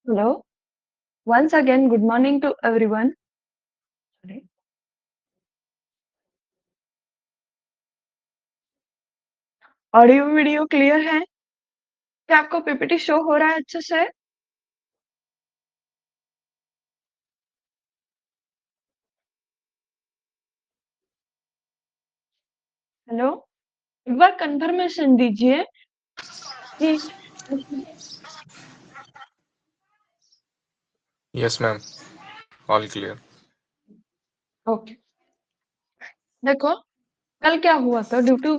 Hello. Once again, good morning to everyone. Sorry. Audio video clear है? क्या आपको PPT show हो रहा है अच्छे से? हेलो, एक बार कंफर्मेशन दीजिए कि Yes, ma'am. All clear. Okay. देखो, कल क्या हुआ था due to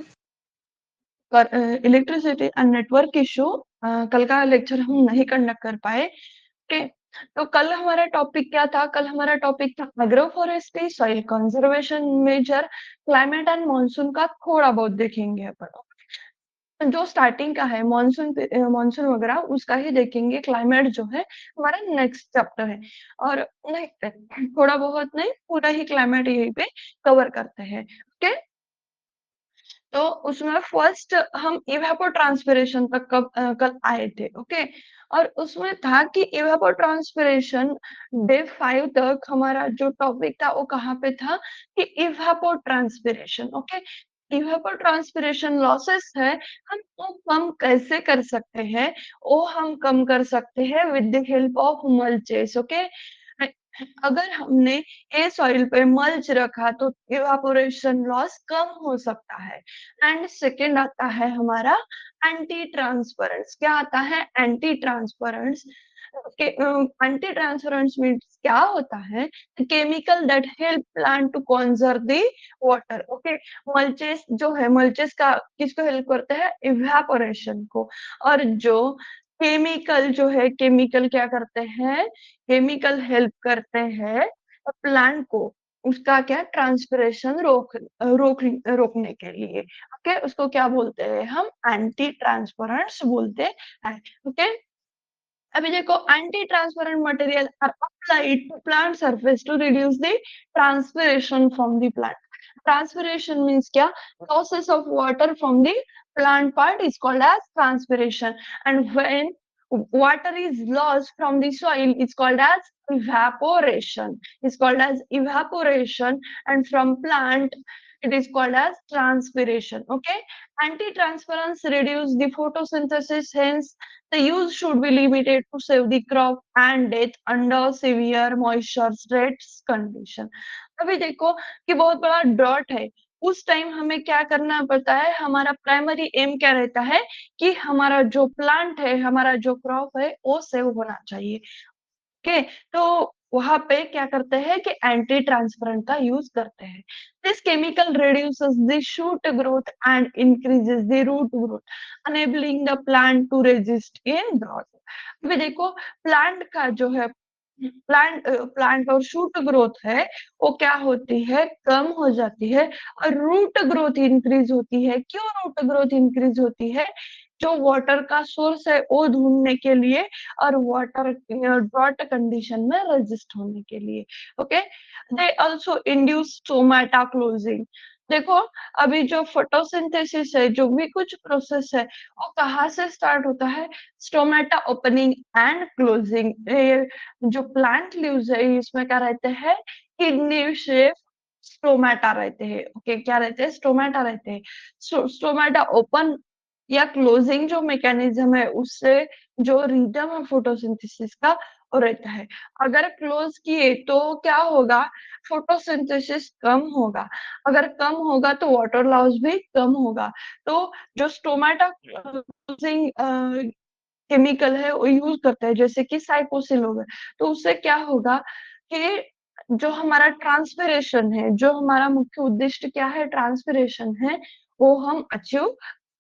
electricity and network issue कल का लेक्चर हम नहीं कंडक्ट कर पाए। ओके, तो कल हमारा टॉपिक क्या था? कल हमारा टॉपिक था agro forestry, soil conservation measure, climate and monsoon का थोड़ा बहुत देखेंगे अपन। जो स्टार्टिंग का है मानसून वगैरह उसका ही देखेंगे। क्लाइमेट जो है हमारा नेक्स्ट चैप्टर है और नहीं थोड़ा बहुत नहीं, पूरा ही क्लाइमेट यहीं पे कवर करते हैं। ओके, तो उसमें फर्स्ट हम इवेपोट्रांसपिरेशन तक कल आए थे। ओके, और उसमें था कि इवेपोट्रांसपिरेशन डे 5 तक हमारा जो टॉपिक था वो कहाँ पे था कि इवेपोट्रांसपिरेशन। ओके, इवेपोट्रांसपिरेशन लॉसेस है, हम वो कम कैसे कर सकते हैं? वो हम कम कर सकते हैं with the help of mulches. Okay, अगर हमने ए सॉइल पे मल्च रखा तो इवापोरेशन लॉस कम हो सकता है। एंड सेकेंड आता है हमारा एंटी ट्रांसपेरेंस। क्या आता है? Anti transpirants. Anti transpirants means क्या होता है? Chemical that help plant to conserve the water. Okay, mulches जो है, मल्चेस का किसको हेल्प करते हैं? इवेपोरेशन को। और जो केमिकल जो है, केमिकल क्या करते हैं? केमिकल हेल्प करते हैं प्लांट को उसका क्या ट्रांसपिरेशन रोकने के लिए। ओके, उसको क्या बोलते हैं हम? एंटी ट्रांसपेरेंट्स बोलते हैं। ओके, अभी देखो, anti transpirant material are applied to plant surface to reduce the transpiration from the plant. Transpiration means क्या? Losses of water from the plant part is called as transpiration, and when water is lost from the soil it's called as evaporation. It's called as evaporation, and from plant it is called as transpiration. Okay, anti-transparency reduce the photosynthesis, hence the use should be limited to save the crop and death under severe moisture stress condition. अभी देखो कि बहुत बड़ा drought है, उस time हमें क्या करना पड़ता है? हमारा प्राइमरी एम क्या रहता है कि हमारा जो प्लांट है, हमारा जो क्रॉप है वो सेव होना चाहिए। ओके, तो वहां पे क्या करते हैं कि एंटी ट्रांसपेरेंट का यूज करते हैं। This chemical reduces the shoot growth and increases the root growth, enabling the plant to resist in drought. अभी देखो, प्लांट का जो है, प्लांट और शूट ग्रोथ है वो क्या होती है? कम हो जाती है, और रूट ग्रोथ इंक्रीज होती है। क्यों रूट ग्रोथ इंक्रीज होती है? जो वाटर का सोर्स है वो ढूंढने के लिए और वाटर ड्रॉट कंडीशन में रेजिस्ट होने के लिए। Okay, they also induce stomata closing. देखो, अभी जो फोटोसिंथेसिस है, जो भी कुछ प्रोसेस है, वो कहाँ से स्टार्ट होता है? Stomata opening and closing. जो प्लांट लीव्स है इसमें क्या रहते हैं? किडनी शेप स्टोमेटा रहते हैं। ओके, क्या रहते हैं? स्टोमेटा रहते हैं। स्टोमेटा ओपन या क्लोजिंग जो मैकेनिज्म है उससे जो रिदम है फोटोसिंथेसिस का वो रहता है। अगर क्लोज किए तो क्या होगा? फोटोसिंथेसिस कम होगा। अगर कम होगा तो वाटर लॉस भी कम होगा। तो जो स्टोमेटा क्लोजिंग केमिकल है वो यूज करते हैं, जैसे कि साइकोसिल हो गए, तो उससे क्या होगा कि जो हमारा ट्रांसपिरेशन है, जो हमारा मुख्य उद्देश्य क्या है? ट्रांसपिरेशन है, वो हम अचीव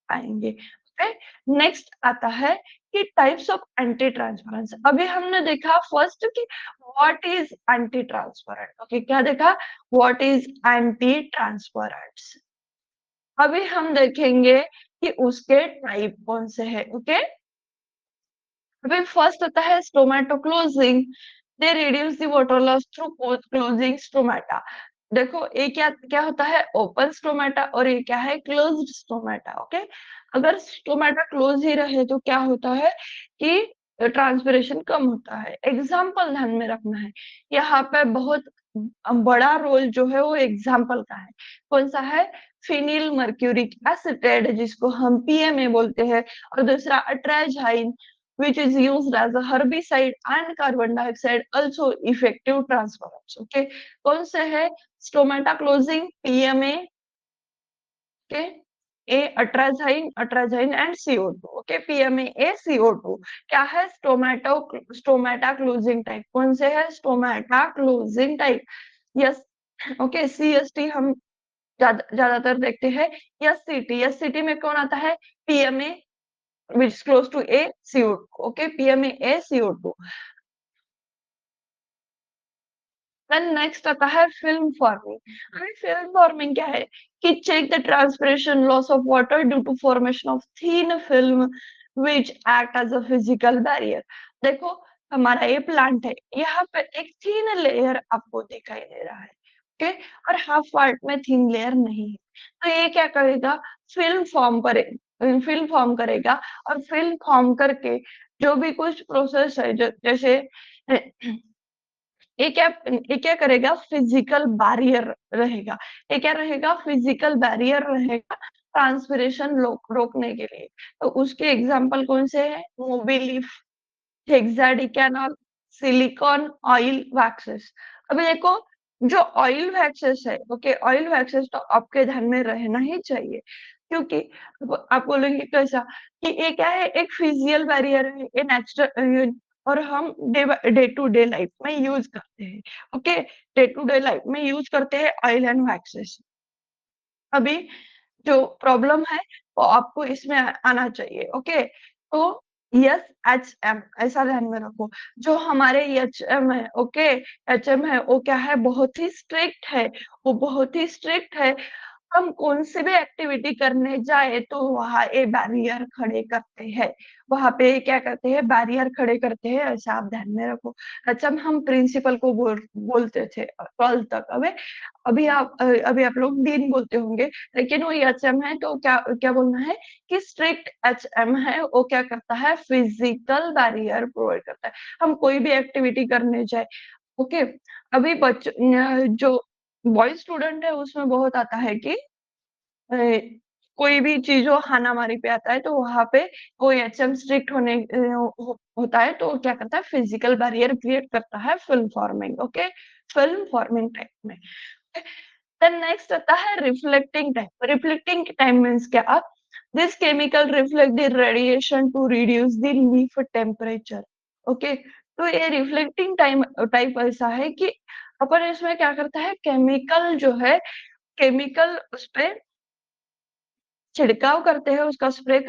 पाएंगे। ओके, नेक्स्ट आता है कि टाइप्स ऑफ एंटी ट्रांसपेरेंस। अभी हमने देखा फर्स्ट कि what is anti transpirant. Okay, क्या देखा? What is anti transpirants. अभी हम देखेंगे कि उसके टाइप कौन से हैं। ओके, अभी फर्स्ट होता है stomata closing. They reduce the water loss through closing stomata. देखो, ये क्या क्या होता है? ओपन स्टोमेटा, और ये क्या है? Closed stomata. ओके, अगर स्टोमेटा क्लोज ही रहे तो क्या होता है कि ट्रांसपिरेशन कम होता है। एग्जाम्पल ध्यान में रखना है, यहाँ पे बहुत बड़ा रोल जो है वो एग्जाम्पल का है। कौन सा है? फिनिल मर्क्यूरिक एसिटेट, जिसको हम पीएमए बोलते हैं, और दूसरा अट्राजाइन, which is used as a herbicide and carbon dioxide also effective transference. Okay, कौन से है? Stomata closing, PMA, okay, a atrazine and CO2। Okay, PMA a CO2 क्या है? Stomata closing type. कौन से है? Stomata closing type. Yes, okay. CST हम ज्यादातर देखते हैं। एससीटी में कौन आता है? PMA which is close to a CO2। Okay, PMA a CO2। Then next आता है फिल्म फॉर्मिंग। फिल्म फॉर्मिंग क्या है? कि check the transpiration loss of water due to formation of thin film which act as a physical barrier. देखो, हमारा ये plant है, यहाँ पे एक थीन लेयर आपको दिखाई दे रहा है, ओके, और हाफ पार्ट में थीन लेयर नहीं है। तो ये क्या करेगा? फिल्म फॉर्म करेगा, और फिल्म फॉर्म करके जो भी कुछ प्रोसेस है, जैसे ये क्या करेगा? फिजिकल बैरियर रहेगा। ये क्या रहेगा? फिजिकल बैरियर रहेगा ट्रांसपिरेशन रोकने के लिए। तो उसके एग्जाम्पल कौन से हैं? मोबिलीफ, हेक्साडिकेनॉल, सिलिकॉन, ऑयल वैक्सेस। अभी देखो, जो ऑयल वैक्सेस है, ओके, ऑयल वैक्सेस तो आपके ध्यान में रहना ही चाहिए, क्योंकि आप बोलेंगे कैसा? कि ये क्या है? एक फिजिकल बैरियर है, ये नेचुरल, और हम डे टू डे लाइफ में यूज करते हैं। Okay, day to day life में यूज करते हैं ऑयल एंड वैक्सेस। अभी जो प्रॉब्लम है वो आपको इसमें आना चाहिए। ओके, तो यस, एच एम ऐसा ध्यान में रखो। जो हमारे एच एम है, ओके, एच एम है, वो क्या है? बहुत ही स्ट्रिक्ट है। वो बहुत ही स्ट्रिक्ट है। हम कौन सी भी एक्टिविटी करने जाए तो वहां ए बैरियर खड़े करते हैं। वहां पे क्या करते हैं? बैरियर खड़े करते हैं, ऐसा आप ध्यान में रखो। अच्छा, हम प्रिंसिपल को बोलते थे 12th तक। अभी आप लोग डीन बोलते होंगे, लेकिन वो एचएम है, तो क्या क्या बोलना है? कि स्ट्रिक्ट एचएम है, वो क्या करता है? फिजिकल बैरियर प्रोवाइड करता है। हम कोई भी एक्टिविटी करने जाए, ओके। अभी जो बॉय स्टूडेंट है उसमें बहुत आता है कि अ, कोई भी चीज हो, हानामारी पे आता है, तो वहां पे वो एचएम स्ट्रिक्ट होता है, तो क्या करता है? फिजिकल बैरियर क्रिएट करता है film forming. Okay, film forming type में। देन नेक्स्ट आता है reflecting type. Reflecting type means क्या? This chemical reflect the radiation to reduce the leaf temperature. Okay, तो ये रिफ्लेक्टिंग टाइम टाइप ऐसा है कि अपन इसमें क्या करता है? केमिकल जो है, केमिकल उस पे छिड़काव करते हैं, उसका स्प्रे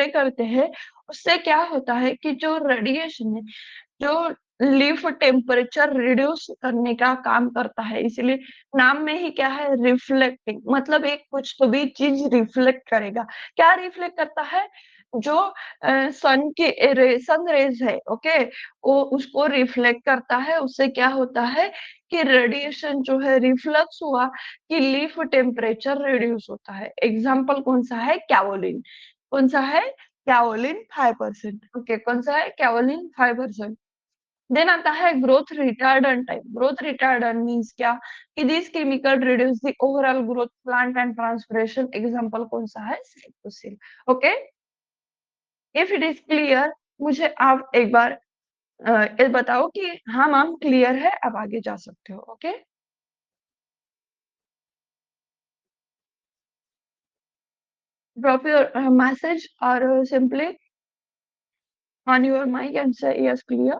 करते हैं। उससे क्या होता है कि जो रेडिएशन है, जो लीफ टेम्परेचर रिड्यूस करने का काम करता है। इसीलिए नाम में ही क्या है? रिफ्लेक्टिंग, मतलब एक कुछ तो भी चीज रिफ्लेक्ट करेगा। क्या रिफ्लेक्ट करता है? जो सन रेज है, ओके, वो उसको रिफ्लेक्ट करता है। उससे क्या होता है कि रेडिएशन जो है रिफ्लक्स हुआ, कि लीफ टेम्परेचर रिड्यूस होता है। एग्जाम्पल कौन सा है? कैवोलिन। कौन सा है? कैवोलिन 5%। ओके, कौन सा है? कैवोलिन 5%। देन आता है growth retardant type. Growth retardant means क्या? कि this chemical reduce the overall growth plant and transpiration. Example कौन सा है? Cytosine. Okay, if it is clear, मुझे आप एक बार ये बताओ कि हाँ मैम क्लियर है, आप आगे जा सकते हो। ओके, ड्रॉप योर मैसेज और simply on your mic and say yes clear.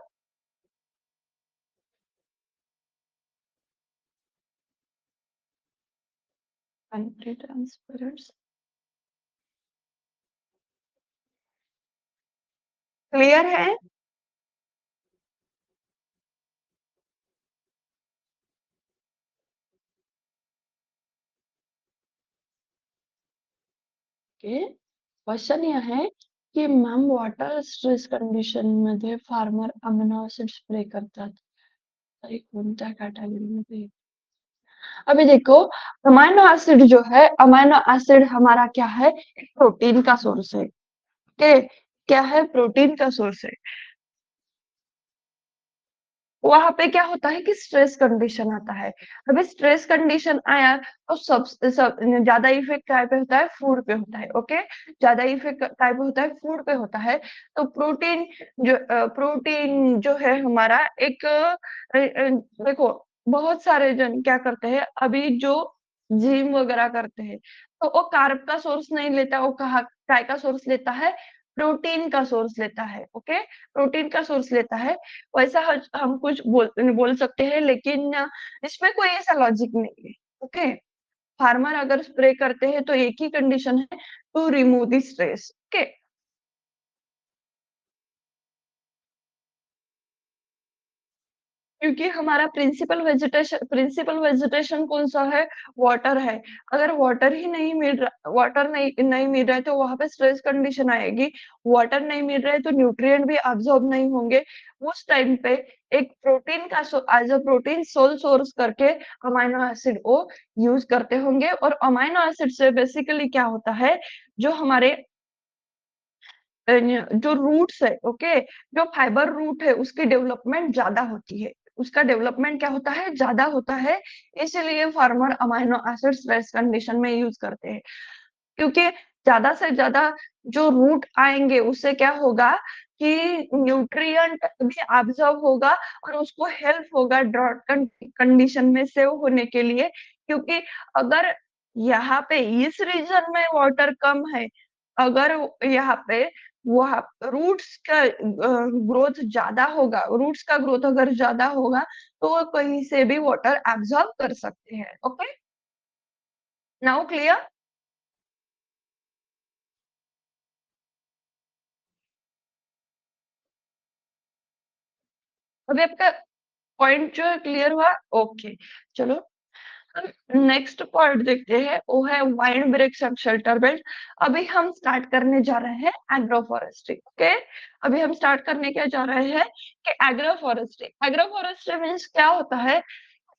Transparent, clear है? ओके, क्वेश्चन यह है की मॅम वॉटर स्ट्रेस कंडिशन मध्ये फार्मर अमिनो ऍसिड स्प्रे करतात, तरी कोणत्या कैटेगरी? अभी देखो, अमाइनो एसिड जो है, अमाइनो एसिड हमारा क्या है? एक प्रोटीन का सोर्स है। ओके, क्या है, प्रोटीन का सोर्स है। वहाँ पे क्या होता है कि स्ट्रेस कंडीशन आता है। अभी स्ट्रेस कंडीशन आया तो सब ज़्यादा इफ़ेक्ट काय पे होता है? फूड पे होता है, ओके? ज़्यादा इफ़ेक्ट काय पे होता है? फूड पे होता है। तो प्रोटीन जो है हमारा एक देखो बहुत सारे जन क्या करते हैं, अभी जो जिम वगैरह करते हैं, तो वो कार्ब का सोर्स नहीं लेता, वो कहा काय का सोर्स लेता है? प्रोटीन का सोर्स लेता है, ओके? प्रोटीन का सोर्स लेता है। वैसा हज हम कुछ बोल सकते हैं, लेकिन इसमें कोई ऐसा लॉजिक नहीं है, ओके? फार्मर अगर स्प्रे करते हैं तो एक ही कंडीशन है, to remove the stress, okay? क्योंकि हमारा प्रिंसिपल वेजिटेशन कौन-सा है? वाटर है। अगर वाटर नहीं मिल रहा है तो वहाँ पे स्ट्रेस कंडीशन आएगी। वाटर नहीं मिल रहा है तो न्यूट्रिएंट भी अब्सॉर्ब नहीं होंगे। उस टाइम पे एक प्रोटीन का as a protein sole source करके अमाइनो एसिड वो यूज़ करते होंगे, और अमाइनो एसिड से बेसिकली क्या होता है, जो हमारे जो रूट्स है, ओके, जो फाइबर रूट है उसकी डेवलपमेंट ज़्यादा होती है। उसका डेवलपमेंट क्या होता है? ज़्यादा होता है, इसीलिए farmer amino acid stress condition में यूज़ करते हैं। क्योंकि ज़्यादा से ज़्यादा जो रूट आएँगे उससे क्या होगा कि न्यूट्रिएंट भी अब्ज़ॉर्ब होगा और उसको हेल्प होगा ड्रॉट कंडीशन में सेव होने के लिए। क्योंकि अगर यहाँ पे इस रीजन में वाटर कम है, अगर यहाँ पे वहाँ रूट्स का ग्रोथ ज़्यादा होगा, रूट्स का ग्रोथ अगर ज़्यादा होगा, तो वो कहीं से भी वाटर अब्ज़ॉर्ब कर सकते हैं। ओके? Now clear? अभी आपका पॉइंट जो है क्लियर हुआ? ओके, चलो हम नेक्स्ट पार्ट देखते हैं, वो है wind breaks and shelter belt. अभी हम स्टार्ट करने जा रहे हैं एग्रो फॉरेस्ट्री, ओके? अभी हम स्टार्ट करने क्या जा रहे हैं कि agro forestry. Agro forestry means क्या होता है?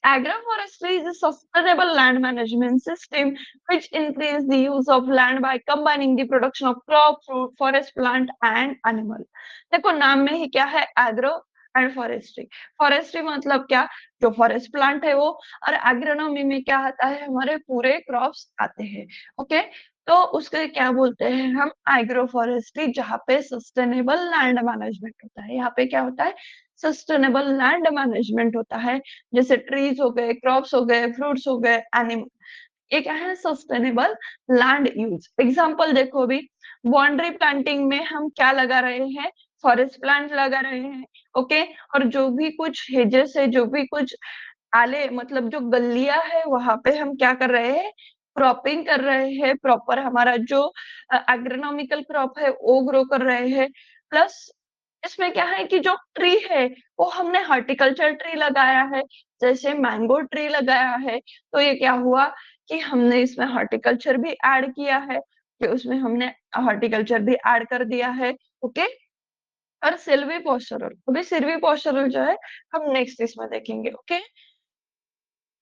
Agroforestry is a sustainable land management system which increases the use of land by combining the production of crop, fruit, forest, plant and animal. देखो नाम में ही क्या है? Agro and forestry. फॉरेस्ट्री मतलब क्या? जो फॉरेस्ट प्लांट है वो, और एग्रोनॉमी में क्या आता है? हमारे पूरे क्रॉप्स आते हैं, ओके? तो उसके क्या बोलते हैं हम? एग्रो फॉरेस्ट्री, जहाँ पे सस्टेनेबल लैंड मैनेजमेंट होता है। यहाँ पे क्या होता है? सस्टेनेबल लैंड मैनेजमेंट होता है। जैसे ट्रीज हो गए, क्रॉप्स हो गए, फ्रूट्स हो गए, एनिमल, ये क्या है? Sustainable land use. एग्जांपल देखो, अभी बाउंड्री प्लांटिंग में हम क्या लगा रहे हैं? फॉरेस्ट प्लांट लगा रहे हैं, ओके? और जो भी कुछ हेजेस है, जो भी कुछ आले मतलब जो गलियां है, वहां पे हम क्या कर रहे हैं? क्रॉपिंग कर रहे हैं, प्रॉपर हमारा जो एग्रोनॉमिकल क्रॉप है वो ग्रो कर रहे हैं। प्लस इसमें क्या है कि जो ट्री है वो हमने हॉर्टिकल्चर ट्री लगाया है, जैसे मैंगो ट्री लगाया है, तो ये क्या हुआ कि हमने इसमें हॉर्टिकल्चर भी ऐड किया है, कि उसमें हमने हॉर्टिकल्चर भी ऐड कर दिया है, ओके? और सिल्वी पोस्चरल, अभी सिल्वी पोस्चरल जो है हम नेक्स्ट इसमें देखेंगे, ओके?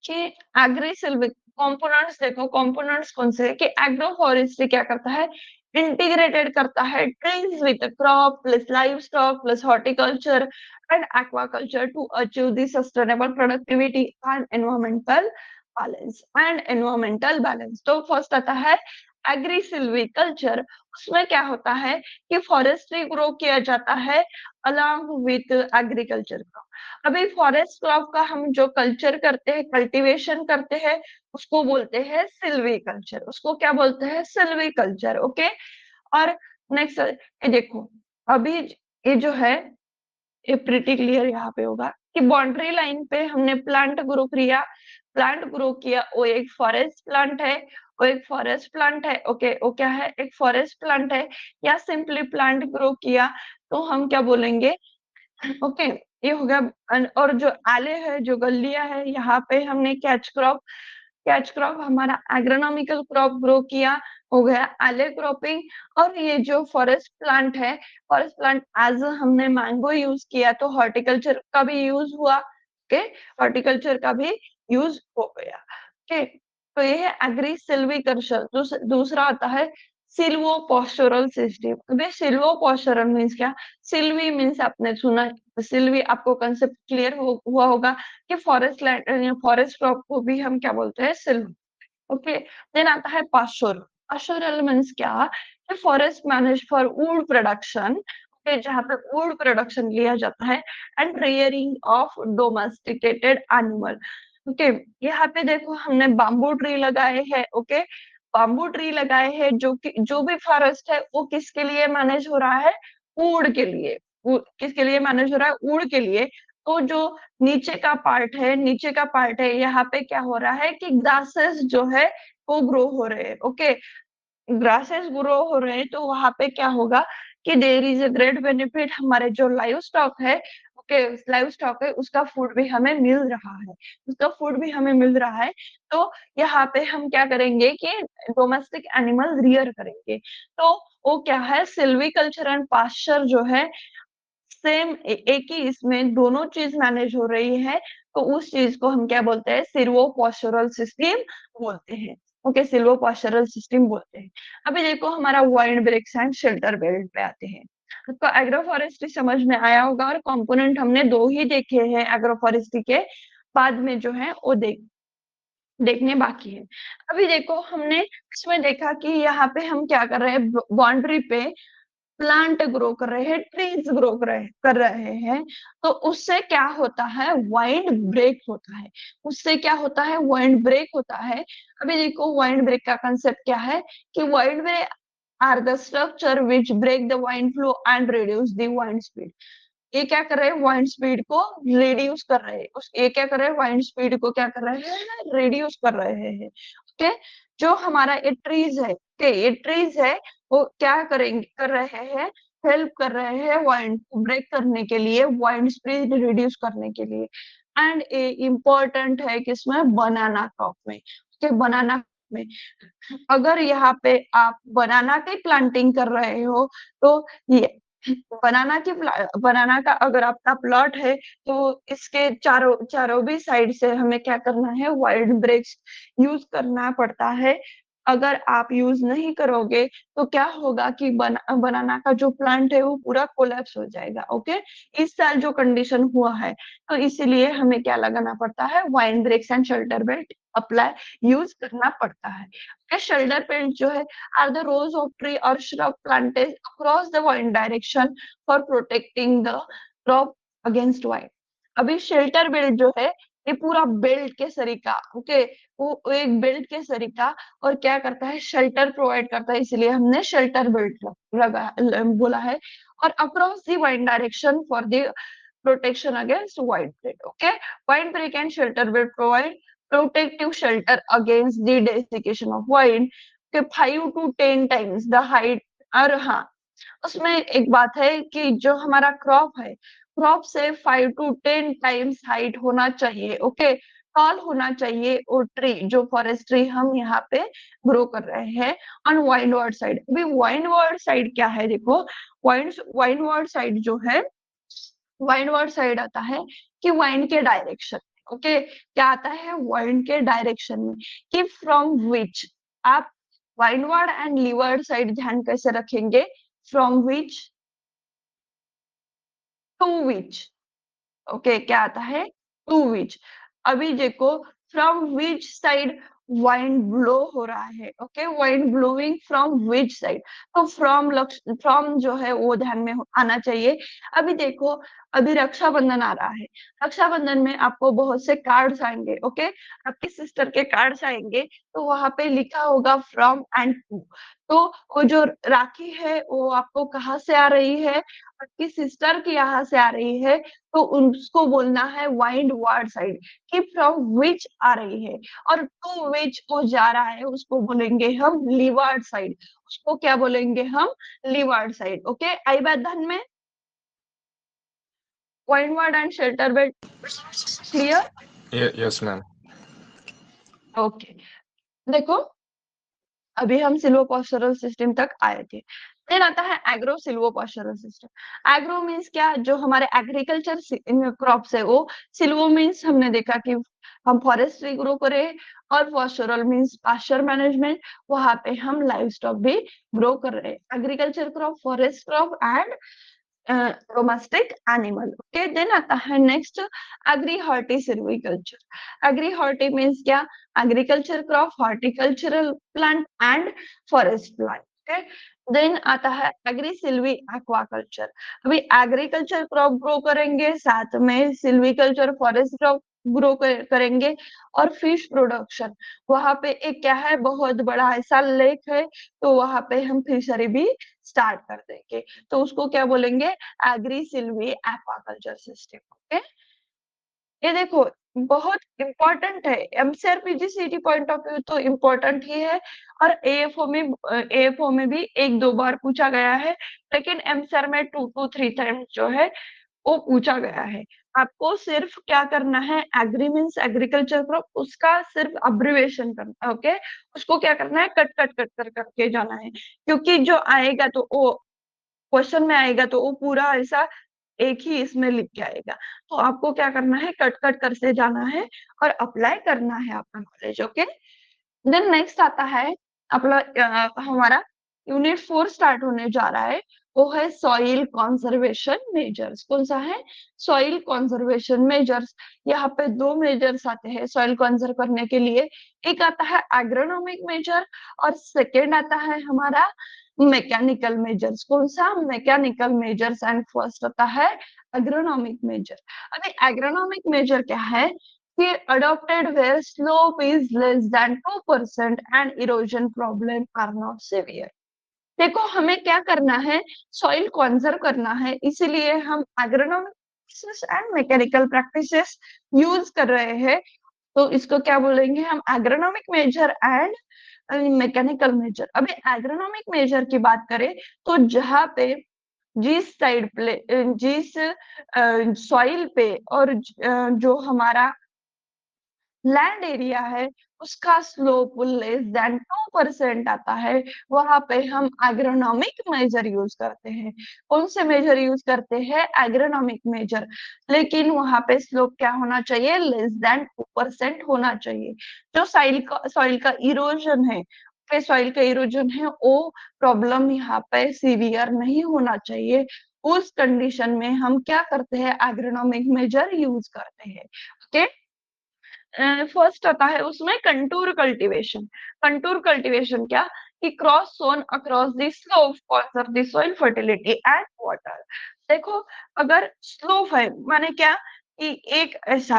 कि एग्री सिल्विक कंपोनेंट्स देखो, कंपोनेंट्स कौन से है कि एग्रो फॉरेस्ट्री क्या करता है? इंटीग्रेटेड करता है trees with crop plus livestock plus horticulture and aquaculture to achieve the sustainable productivity and environmental balance. तो फर्स्ट आता है एग्री सिल्विकल्चर। उसमें क्या होता है कि फॉरेस्ट्री ग्रो किया जाता है अलॉन्ग विथ एग्रीकल्चर। अभी फॉरेस्ट क्रॉप का हम जो कल्चर करते हैं, कल्टीवेशन करते हैं, उसको बोलते हैं सिल्वीकल्चर। उसको क्या बोलते हैं? Silviculture, okay? और नेक्स्ट ये देखो, अभी ये जो है ये प्रिटी क्लियर यहाँ पे होगा कि बाउंड्री लाइन पे हमने प्लांट ग्रो किया, वो एक फॉरेस्ट प्लांट है, वो एक फॉरेस्ट प्लांट है, ओके? वो क्या है? एक फॉरेस्ट प्लांट है, या सिंपली प्लांट ग्रो किया तो हम क्या बोलेंगे? ओके, ये हो गया। और जो आले है, जो गलियां है, यहाँ पे हमने कैच क्रॉप हमारा एग्रोनॉमिकल क्रॉप ग्रो किया, हो गया आले क्रॉपिंग। और ये जो फॉरेस्ट प्लांट एज हमने मैंगो यूज किया तो हॉर्टिकल्चर का भी यूज हुआ, ओके? हॉर्टिकल्चर का भी यूज हो गया, ओके? तो ये है एग्री सिल्वीकल्चर। दूसरा आता है सिल्वो पोस्चरल सिस्टम। अबे सिल्वो पोस्चरल मीन्स क्या? सिल्वी मीन्स आपने सुना, सिल्वी आपको कंसेप्ट क्लियर हुआ होगा कि फॉरेस्ट लैंड, फॉरेस्ट क्रॉप को भी हम क्या बोलते हैं? सिल्व। ओके, देन आता है पास्चोरल। पास्चोरल मीन्स क्या? Forest manage for would production, okay, जहाँ पे वुड प्रोडक्शन लिया जाता है, and rearing of domesticated animal. Okay, यहाँ पे देखो हमने बाम्बू ट्री लगाए हैं। ओके, बाम्बू ट्री लगाए हैं, जो भी फॉरेस्ट है वो किसके लिए मैनेज हो रहा है? वुड के लिए। किसके लिए मैनेज हो रहा है? वुड के लिए। तो जो नीचे का पार्ट है, यहाँ पे क्या हो रहा है कि ग्रासेस जो है वो ग्रो हो रहे हैं। ओके, ग्रासेस ग्रो हो रहे हैं, तो वहां पे क्या होगा कि there is a great benefit, हमारे जो लाइव स्टॉक है, ओके, लाइव स्टॉक है, उसका फूड भी हमें मिल रहा है, उसका फूड भी हमें मिल रहा है। तो यहाँ पे हम क्या करेंगे कि डोमेस्टिक एनिमल रियर करेंगे। तो वो क्या है? सिल्वीकल्चर एंड पास्चर जो है, सेम एक ही इसमें दोनों चीज मैनेज हो रही है, तो उस चीज को हम क्या बोलते हैं? सिल्वो पोस्चरल सिस्टम बोलते हैं। ओके, सिल्वो पोस्चरल सिस्टम बोलते हैं। अभी देखो हमारा wind breaks and shelter belt पे आते हैं। तो एग्रो फॉरेस्ट्री समझ में आया होगा, और कंपोनेंट हमने दो ही देखे हैं एग्रो फॉरेस्ट्री के, बाद में जो है वो देखने बाकी है। अभी देखो हमने इसमें देखा कि यहाँ पे हम क्या कर रहे हैं? बाउंड्री पे प्लांट ग्रो कर रहे हैं, ट्रीज ग्रो कर रहे हैं, तो उससे क्या होता है? वाइंड ब्रेक होता है। उससे क्या होता है? वाइंड ब्रेक होता है। अभी देखो वाइंड ब्रेक का कंसेप्ट क्या है कि wind break are the structure which break the wind flow and reduce the wind speed. ये क्या कर रहे हैं? वाइंड स्पीड को रिड्यूस कर रहे हैं। ये क्या कर रहे हैं? वाइंड स्पीड को क्या कर रहे हैं? रिड्यूस कर रहे हैं। ओके, जो हमारा ये ट्रीज है, ये ट्रीज है, वो क्या कर रहे हैं? हेल्प कर रहे हैं वाइंड को ब्रेक करने के लिए, वाइंड स्पीड रिड्यूस करने के लिए। एंड ये इम्पोर्टेंट है किसमें? बनाना क्रॉप में। ओके, बनाना में अगर यहाँ पे आप बनाना की प्लांटिंग कर रहे हो, तो ये बनाना का अगर आपका प्लॉट है, तो इसके चारों चारों भी साइड से हमें क्या करना है? वाइल्ड ब्रेक्स यूज करना पड़ता है। अगर आप यूज नहीं करोगे तो क्या होगा कि बनाना का जो प्लांट है वो पूरा कोलैप्स हो जाएगा। ओके, इस साल जो कंडीशन हुआ है, तो इसीलिए हमें क्या लगाना पड़ता है? Wind breaks and shelter belt apply use करना पड़ता है। शेल्टर बेल्ट जो है are the rows of tree or shrub planted across the wind direction for protecting the crop against wind। अभी शेल्टर बेल्ट जो है, ये पूरा बेल्ट के सरीका, ओके, वो एक बेल्ट के सरीका, और क्या करता है? शेल्टर प्रोवाइड करता है, इसलिए हमने शेल्टर बेल्ट बोला है। और across the wind direction for the protection against wind break। Okay, wind break and shelter will provide protective shelter against the desiccation of wind के 5 to 10 times the height। और हाँ, उसमें एक बात है कि जो हमारा क्रॉप है, क्रॉप से 5 to 10 टाइम्स हाइट होना चाहिए। ओके, टॉल होना चाहिए वो ट्री, जो फॉरेस्ट ट्री हम यहाँ पे ग्रो कर रहे हैं ऑन वाइंडवर्ड साइड। अभी वाइंडवर्ड साइड क्या है? देखो, वाइंडवर्ड साइड जो है, वाइंडवर्ड साइड आता है कि वाइंड के डायरेक्शन। ओके, क्या आता है? वाइंड के डायरेक्शन में, कि फ्रॉम विच आप वाइंडवर्ड एंड लीवर्ड साइड ध्यान कैसे रखेंगे? From which to which. Okay, क्या आता है? To which. अभी देखो, from which side wind blow हो रहा है। Okay, wind blowing from which side, तो फ्रॉम जो है वो ध्यान में आना चाहिए। अभी देखो, अभी रक्षाबंधन आ रहा है, रक्षाबंधन में आपको बहुत से कार्ड्स आएंगे। ओके, आपकी सिस्टर के कार्ड्स आएंगे, तो वहां पे लिखा होगा फ्रॉम एंड टू। तो वो जो राखी है वो आपको कहाँ से आ रही है? आपकी सिस्टर की यहाँ से आ रही है, तो उसको बोलना है वाइंड वार्ड साइड, कि फ्रॉम विच आ रही है। और टू विच वो जा रहा है, उसको बोलेंगे हम लीवार्ड साइड। उसको क्या बोलेंगे हम? Leeward side. ओके, आई बात ध्यान में? Wind ward and shelter belt clear? Yes, ma'am. Okay, देखो अभी हम सिल्वोपोस्चरल सिस्टम तक आए थे। फिर आता है एग्रो सिल्वोपोस्चरल सिस्टम। एग्रो मीन्स क्या? जो हमारे एग्रीकल्चर क्रॉप्स है वो। सिल्वो मीन्स हमने देखा कि हम फॉरेस्ट्री ग्रो करें, और पास्चरल मीन्स पास्चर मैनेजमेंट, वहां पे हम लाइव स्टॉक भी ग्रो कर रहे हैं। Agriculture crop, forest crop and domestic animal. Okay, then आता है next agri horti silviculture. Agri horti means क्या? Agriculture crop, horticultural plant and forest plant. Okay, then आता है एग्री सिल्वी एक्वाकल्चर। अभी एग्रीकल्चर क्रॉप ग्रो करेंगे, साथ में silviculture forest crop grow करेंगे, और फिश प्रोडक्शन। वहां पे एक क्या है, बहुत बड़ा ऐसा लेक है, तो वहां पे हम फिशरी भी स्टार्ट कर देंगे, तो उसको क्या बोलेंगे? Agri silvi aquaculture system. Okay, ये देखो बहुत इंपॉर्टेंट है, MCRPG CT point of view तो इम्पोर्टेंट ही है, और एएफओ में भी एक दो बार पूछा गया है, लेकिन एमसीआर में 2 to 3 टाइम्स जो है वो पूछा गया है। आपको सिर्फ क्या करना है, एग्री मीन्स एग्रीकल्चर क्रॉप, उसका सिर्फ अब्रिवेशन करना है। ओके, उसको क्या करना है, कट कट कट कर करके जाना है, क्योंकि जो आएगा तो वो क्वेश्चन में आएगा तो वो पूरा ऐसा एक ही इसमें लिख के आएगा। तो आपको क्या करना है, कट कट करते जाना है और अप्लाई करना है अपना नॉलेज। ओके, देन नेक्स्ट आता है अपना हमारा यूनिट 4 स्टार्ट होने जा रहा है, वो है सॉइल कंजर्वेशन मेजर्स। कौन सा है? Soil conservation measures. यहाँ पे दो मेजर्स आते हैं सॉइल कंजर्व करने के लिए। एक आता है एग्रोनॉमिक मेजर, और सेकेंड आता है हमारा मैकेनिकल मेजर्स। कौन सा? मैकेनिकल मेजर्स, एंड फर्स्ट आता है एग्रोनॉमिक मेजर। अभी एग्रोनॉमिक मेजर क्या है कि adopted where slope is less than 2% and erosion problem are not severe। देखो हमें क्या करना है, सॉइल कंजर्व करना है, इसीलिए हम agronomic and mechanical practices use कर रहे हैं। तो इसको क्या बोलेंगे हम? Agronomic measure and mechanical measure. अभी एग्रोनॉमिक मेजर की बात करें तो जहाँ पे जिस साइड पे जिस सॉइल पे और जो हमारा लैंड एरिया है उसका स्लोप लेस देन 2% आता है, वहां पे हम एग्रोनॉमिक मेजर यूज करते हैं। कौन से मेजर यूज करते हैं? Agronomic measure. लेकिन वहां पे स्लोप क्या होना चाहिए? लेस देन 2% होना चाहिए। जो सॉइल का इरोजन है, सॉइल का इरोजन है, वो प्रॉब्लम यहाँ पे सीवियर नहीं होना चाहिए। उस कंडीशन में हम क्या करते हैं? एग्रोनॉमिक मेजर यूज करते हैं। ओके, फर्स्ट आता है उसमें कंटूर कल्टीवेशन। कंटूर कल्टीवेशन क्या कि crops sown across the slope conserve the soil fertility and water. देखो अगर स्लोप है माने क्या कि एक ऐसा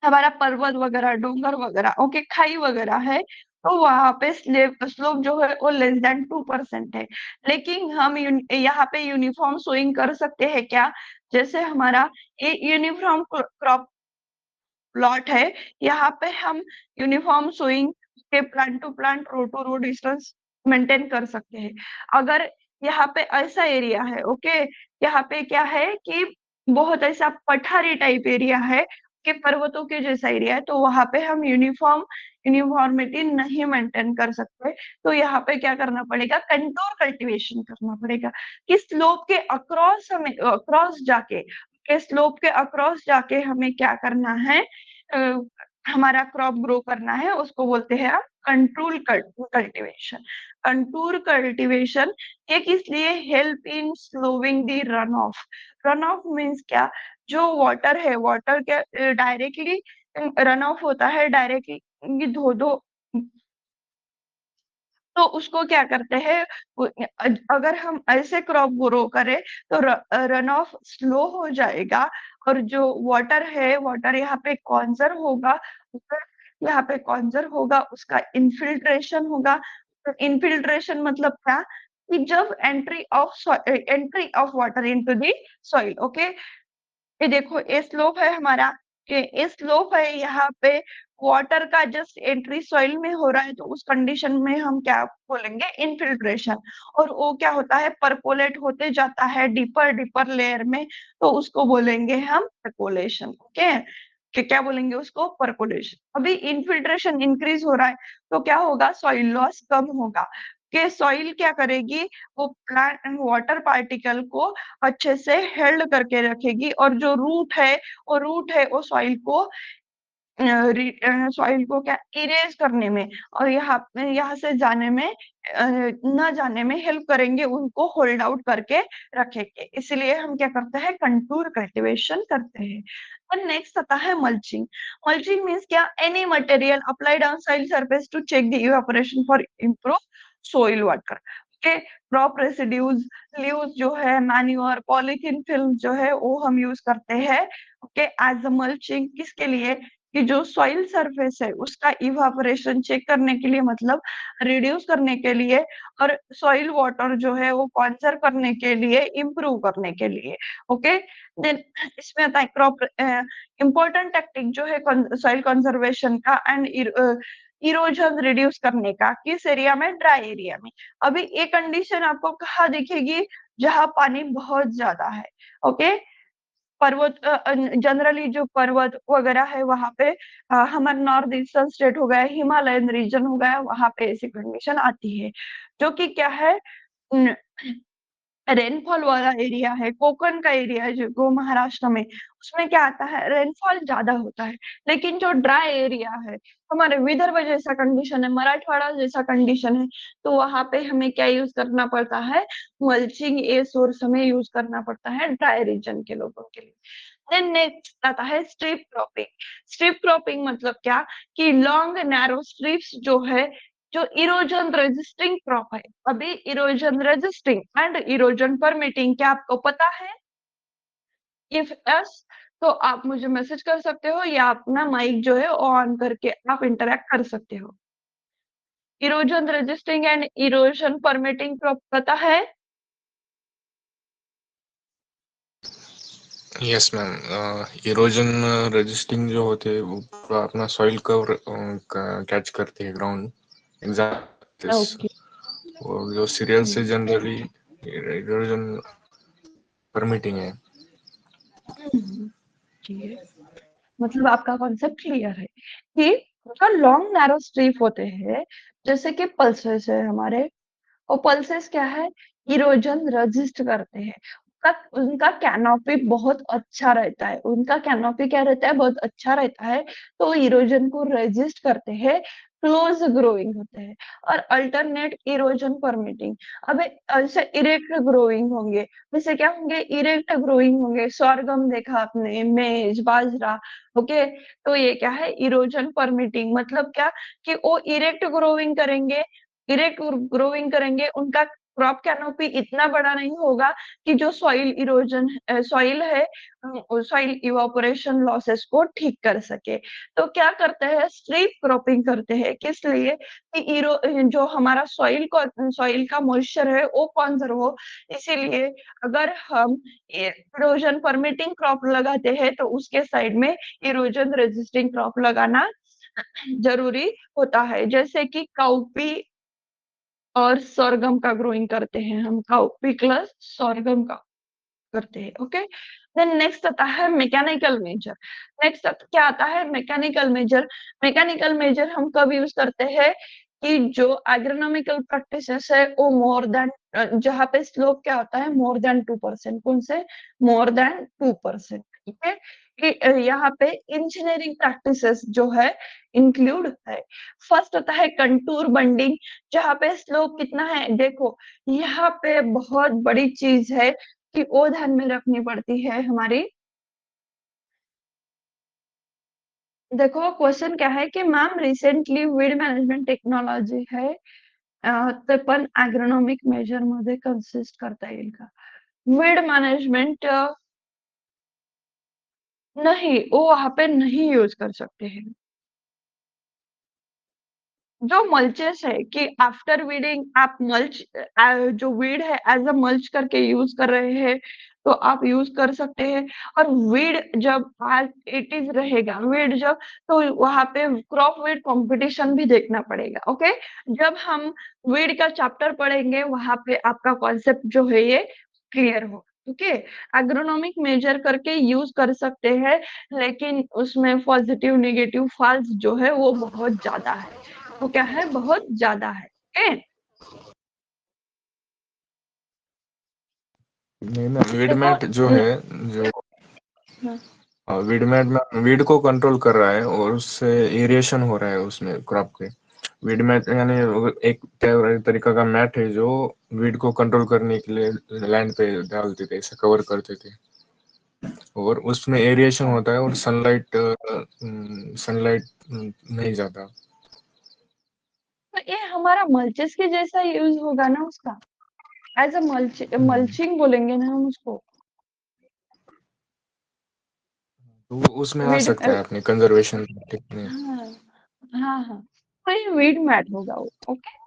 हमारा पर्वत वगैरह, डोंगर वगैरह, ओके, खाई वगैरह है, तो वहां पे स्लोप जो है वो लेस देन 2% है। लेकिन हम यहाँ पे यूनिफॉर्म सोइंग कर सकते हैं क्या? जैसे हमारा ये यूनिफॉर्म क्रॉप प्लॉट है, यहाँ पे हम यूनिफॉर्म सोइंग के plant to plant, row to row distance maintain कर सकते हैं। अगर यहाँ पे ऐसा एरिया है, ओके, यहाँ पे क्या है कि बहुत ऐसा पठारी टाइप एरिया है कि पर्वतों के जैसा एरिया है, तो वहां पे हम यूनिफॉर्मिटी नहीं मेंटेन कर सकते। तो यहाँ पे क्या करना पड़ेगा? कंटूर कल्टीवेशन करना पड़ेगा कि स्लोप के अक्रॉस हमें अक्रॉस जाके के स्लोप के अक्रॉस जाके हमें क्या करना है? अ, हमारा क्रॉप ग्रो करना है, उसको बोलते हैं आप कंट्रोल कल्टीवेशन। कंटूर कल्टीवेशन एक इसलिए help in slowing the run off. Run off means क्या? जो वाटर है, वाटर के डायरेक्टली रन ऑफ होता है, डायरेक्टली धो धो, तो उसको क्या करते हैं? अगर हम ऐसे क्रॉप ग्रो करें तो रन ऑफ स्लो हो जाएगा, और जो वाटर है, वाटर यहाँ पे कॉन्जर्व होगा, यहाँ पे कॉन्जर्व होगा, उसका इनफिल्ट्रेशन होगा। इनफिल्ट्रेशन मतलब क्या कि जब entry of water into the soil. Okay, ये देखो ये स्लोप है हमारा, ये स्लोप है, यहाँ पे वाटर का जस्ट एंट्री सॉइल में हो रहा है, तो उस कंडीशन में हम क्या बोलेंगे? इनफिल्ट्रेशन। और वो क्या होता है? परकोलेट होते जाता है डीपर डीपर लेयर में, तो उसको बोलेंगे हम परकोलेशन। ओके, कि क्या बोलेंगे उसको? परकोलेशन। अभी इनफिल्ट्रेशन इंक्रीज हो रहा है, तो क्या होगा? सॉइल लॉस कम होगा, कि सॉइल क्या करेगी? वो प्लांट वाटर पार्टिकल को अच्छे से हेल्ड करके रखेगी, और जो रूट है वो सॉइल को सॉइल को क्या इरेज करने में और यहाँ से जाने में न जाने में हेल्प करेंगे, उनको होल्ड आउट करके रखेंगे। इसलिए हम क्या करते हैं, कंटूर कल्टीवेशन करते हैं। और नेक्स्ट आता है मल्चिंग। मल्चिंग मीन्स क्या, any material applied on soil surface to check the evaporation for improve soil water. Okay, crop residues, leaves जो है, मैन्योर, पॉलीथीन फिल्म जो है वो हम यूज करते हैं ओके एज अ मल्चिंग। किसके लिए, कि जो सॉइल सरफेस है उसका इवापोरेशन चेक करने के लिए, मतलब रिड्यूस करने के लिए, और सॉइल वाटर जो है वो कंजर्व करने के लिए, इंप्रूव करने के लिए। ओके, देन इसमें आता है क्रॉप इंपॉर्टेंट टेक्निक जो है सॉइल कंजर्वेशन का एंड इरोजन रिड्यूस करने का। किस एरिया में, ड्राई एरिया में। अभी ये कंडीशन आपको कहाँ दिखेगी, जहाँ पानी बहुत ज्यादा है। ओके, पर्वत जनरली जो पर्वत वगैरह है वहां पे हमारा नॉर्थ ईस्टर्न स्टेट हो गया, हिमालयन रीजन हो गया, वहां पे ऐसी कंडीशन आती है। जो कि क्या है, रेनफॉल वाला एरिया है, कोकण का एरिया है जो महाराष्ट्र में, उसमें क्या आता है, रेनफॉल ज्यादा होता है। लेकिन जो ड्राई एरिया है, हमारे विदर्भ जैसा कंडीशन है, मराठवाड़ा जैसा कंडीशन है, तो वहां पे हमें क्या यूज करना पड़ता है, मल्चिंग ए सोर्स हमें यूज करना पड़ता है ड्राई रीजन के लोगों के लिए। देन नेक्स्ट आता है स्ट्रिप क्रॉपिंग। स्ट्रिप क्रॉपिंग मतलब क्या, कि लॉन्ग नैरो स्ट्रिप्स जो है, जो इरोजन रेजिस्टिंग क्रॉप है। अभी erosion resisting and erosion permitting क्या आपको पता है? इफ यस, तो आप मुझे मैसेज कर सकते हो या अपना माइक जो है ऑन करके आप इंटरेक्ट कर सकते हो। Erosion resisting and erosion permitting crop पता है? यस मैम, इरोजन रेजिस्टिंग जो होते हैं वो पूरा अपना सॉइल कवर कैच करते हैं ग्राउंड एग्जाम्पल। ओके। वो जो सीरियल से जनरली इरोजन परमिटिंग है। ठीक है, मतलब आपका कॉन्सेप्ट क्लियर है कि जो लॉन्ग नैरो स्ट्रिप होते हैं, जैसे कि पल्सेस है हमारे, और पल्सेस क्या है, इरोजन रजिस्ट करते हैं। उनका कैनोपी बहुत अच्छा रहता है, उनका कैनोपी क्या रहता है, बहुत अच्छा रहता है, तो इरोजन को रेजिस्ट करते हैं, क्लोज ग्रोइंग होते हैं। और अल्टरनेट इरोजन परमिटिंग, अब ऐसे इरेक्ट ग्रोइंग होंगे। जैसे क्या होंगे, इरेक्ट ग्रोइंग होंगे, sorghum देखा आपने, मेज, बाजरा। ओके, तो ये क्या है, इरोजन परमिटिंग मतलब क्या, कि वो इरेक्ट ग्रोइंग करेंगे, इरेक्ट ग्रोइंग करेंगे, उनका क्रॉप कैनोपी इतना बड़ा नहीं होगा कि जो सॉइल इरोजन, सॉइल है, सॉइल इवापोरेशन लॉसेस को ठीक कर सके। तो क्या करते हैं, स्ट्रिप क्रॉपिंग करते हैं। किस लिए, कि जो हमारा सॉइल को, सॉइल का मॉइस्चर है वो कंजर्व हो। इसीलिए अगर हम इरोजन परमिटिंग क्रॉप लगाते हैं तो उसके साइड में इरोजन रेजिस्टिंग क्रॉप लगाना जरूरी होता है। जैसे कि काउपी और सोरगम का ग्रोइंग करते हैं हम, काउपी प्लस सोरगम का करते हैं। ओके, देन नेक्स्ट आता है मैकेनिकल मेजर। नेक्स्ट क्या आता है, मैकेनिकल मेजर। मैकेनिकल मेजर हम कब यूज करते हैं, कि जो एग्रोनॉमिकल प्रैक्टिसेस है वो मोर देन, जहाँ पे स्लोप क्या होता है, मोर देन 2%। कौन से, मोर देन 2%। ठीक है, कि यहाँ पे इंजीनियरिंग प्रैक्टिसेस जो है इंक्लूड है। फर्स्ट होता है कंटूर बंडिंग, जहाँ पे स्लोप कितना है, देखो यहाँ पे बहुत बड़ी चीज है कि वो ध्यान में रखनी पड़ती है हमारी। देखो क्वेश्चन क्या है कि ma'am recently weed management technology है, ते पण ॲग्रोनॉमिक मेजर मध्ये कन्सिस्ट करता येईल का? वीड मैनेजमेंट नहीं, वो वहां पे नहीं यूज कर सकते हैं। जो मल्चेस है, कि आफ्टर वीडिंग आप मल्च, जो वीड है एज अ मल्च करके यूज कर रहे हैं, तो आप यूज कर सकते हैं। और वीड जब आज इट इज रहेगा, वीड जब, तो वहां पे क्रॉप वीड कंपटीशन भी देखना पड़ेगा। ओके, जब हम वीड का चैप्टर पढ़ेंगे वहां पे आपका कॉन्सेप्ट जो है ये क्लियर हो। ओके, एग्रोनॉमिक मेजर करके यूज कर सकते हैं, लेकिन उसमें पॉजिटिव नेगेटिव फॉल्स जो है वो बहुत ज्यादा है, वो क्या है, बहुत ज्यादा है। ओके, नहीं ना, देखो विडमेट जो है, जो हाँ, वीड मैट में वीड को कंट्रोल कर रहा है और उससे एरिएशन हो रहा है उसमें क्रॉप के। वीड मैट यानी एक तरीका का मैट है जो वीड को कंट्रोल करने के लिए लैंड पे डालते थे, ऐसे कवर करते थे, और उसमें एरिएशन अच्छा, होता है और सनलाइट सनलाइट नहीं जाता। तो ये हमारा मल्चिस के जैसा यूज होगा ना उसका, एज अ हम्म, मल्चिंग बोलेंगे ना हम उसको। तो वो उसमें आ वीड सकता है अपने कंजर्वेशन में। हाँ, हाँ, हाँ, तो ये वीड मैट होगा वो। ओके,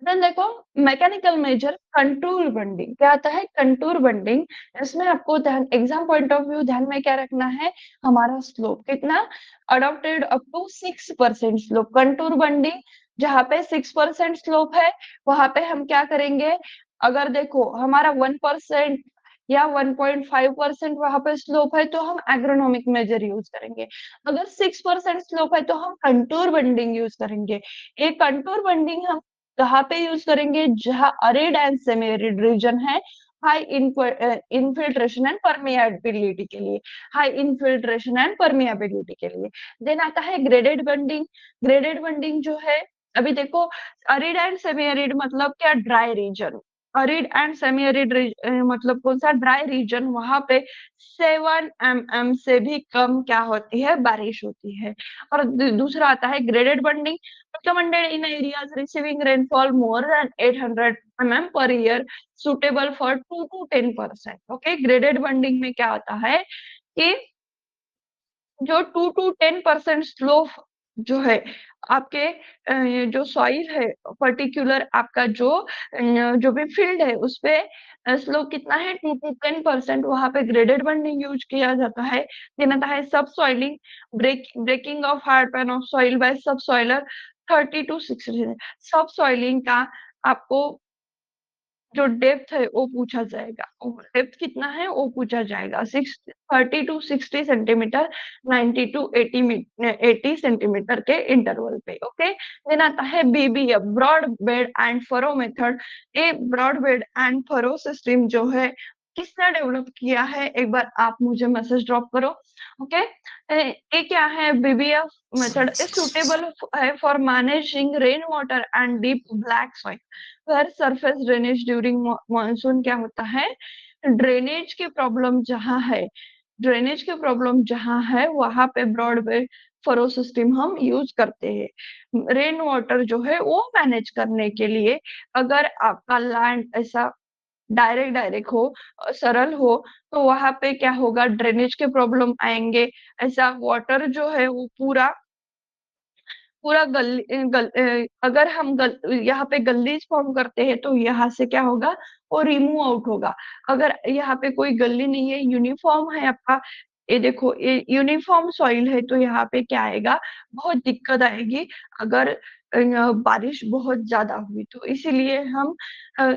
देन देखो, मैकेनिकल मेजर कंटूर बंडिंग क्या आता है? कंटूर बंडिंग, इसमें आपको ध्यान, एग्जाम पॉइंट ऑफ व्यू ध्यान में क्या रखना है? हमारा स्लोप कितना, adopted up to 6% slope. Contour bunding जहाँ पे 6% स्लोप है, वहां पे हम क्या करेंगे? अगर देखो हमारा 1% या 1.5% वहां पे स्लोप है, तो हम एग्रोनॉमिक मेजर यूज करेंगे। अगर 6% स्लोप है, तो हम कंटूर बंडिंग यूज करेंगे। ये कंटूर बंडिंग हम कहाँ पे यूज करेंगे? जहाँ arid and semi arid region है, हाई इनफिल्ट्रेशन एंड परमिएबिलिटी के लिए, हाई इनफिल्ट्रेशन एंड परमिएबिलिटी के लिए। देन आता है ग्रेडेड बंडिंग। ग्रेडेड बंडिंग जो है, अभी देखो, अरिड एंड सेमी अरिड मतलब क्या? Dry region. Arid and semi arid मतलब कौन सा? ड्राई रीजन, वहां पे 7 mm से भी कम क्या होती है? बारिश होती है। और दूसरा आता है graded bunding, recommended in areas receiving rainfall more than 800 mm per year, suitable for 2 to 10%। Okay, graded bunding में क्या होता है कि जो 2 to 10% स्लोप जो है आपके, जो सॉइल है, पर्टिकुलर आपका जो भी फील्ड है, उस पे स्लोप कितना है? 2 to 10%, वहां पे ग्रेडेड बंडिंग यूज किया जाता है। देन आता है subsoiling, breaking of hard pan of soil by subsoiler 30 to 60। सब सॉइलिंग का आपको जो डेप्थ है वो पूछा जाएगा, डेप्थ कितना है वो पूछा जाएगा, 30 to 60 सेंटीमीटर, 90 to 80 सेंटीमीटर के इंटरवल पे। ओके, देन आता है BBF, broad bed and furrow method. ये broad bed and furrow system जो है, किसने डेवलप किया है? एक बार आप मुझे मैसेज ड्रॉप करो। ओके, ये क्या है? बीबीएफ मेथड इज सुटेबल है for managing rain water and deep black soil where surface drainage during monsoon. क्या होता है? ड्रेनेज की प्रॉब्लम जहाँ है, ड्रेनेज की प्रॉब्लम जहाँ है, वहां पे ब्रॉडबेड फरो सिस्टम हम यूज करते हैं रेन वाटर जो है वो मैनेज करने के लिए। अगर आपका लैंड ऐसा डायरेक्ट डायरेक्ट हो, सरल हो, तो वहां पे क्या होगा? ड्रेनेज के प्रॉब्लम आएंगे। ऐसा वाटर जो है वो पूरा पूरा अगर हम यहाँ पे गलीज फॉर्म करते हैं, तो यहाँ से क्या होगा? वो रिमूव आउट होगा। अगर यहाँ पे कोई गली नहीं है, यूनिफॉर्म है आपका, ये देखो ये यूनिफॉर्म सॉइल है, तो यहाँ पे क्या आएगा? बहुत दिक्कत आएगी अगर बारिश बहुत ज्यादा हुई तो। इसीलिए हम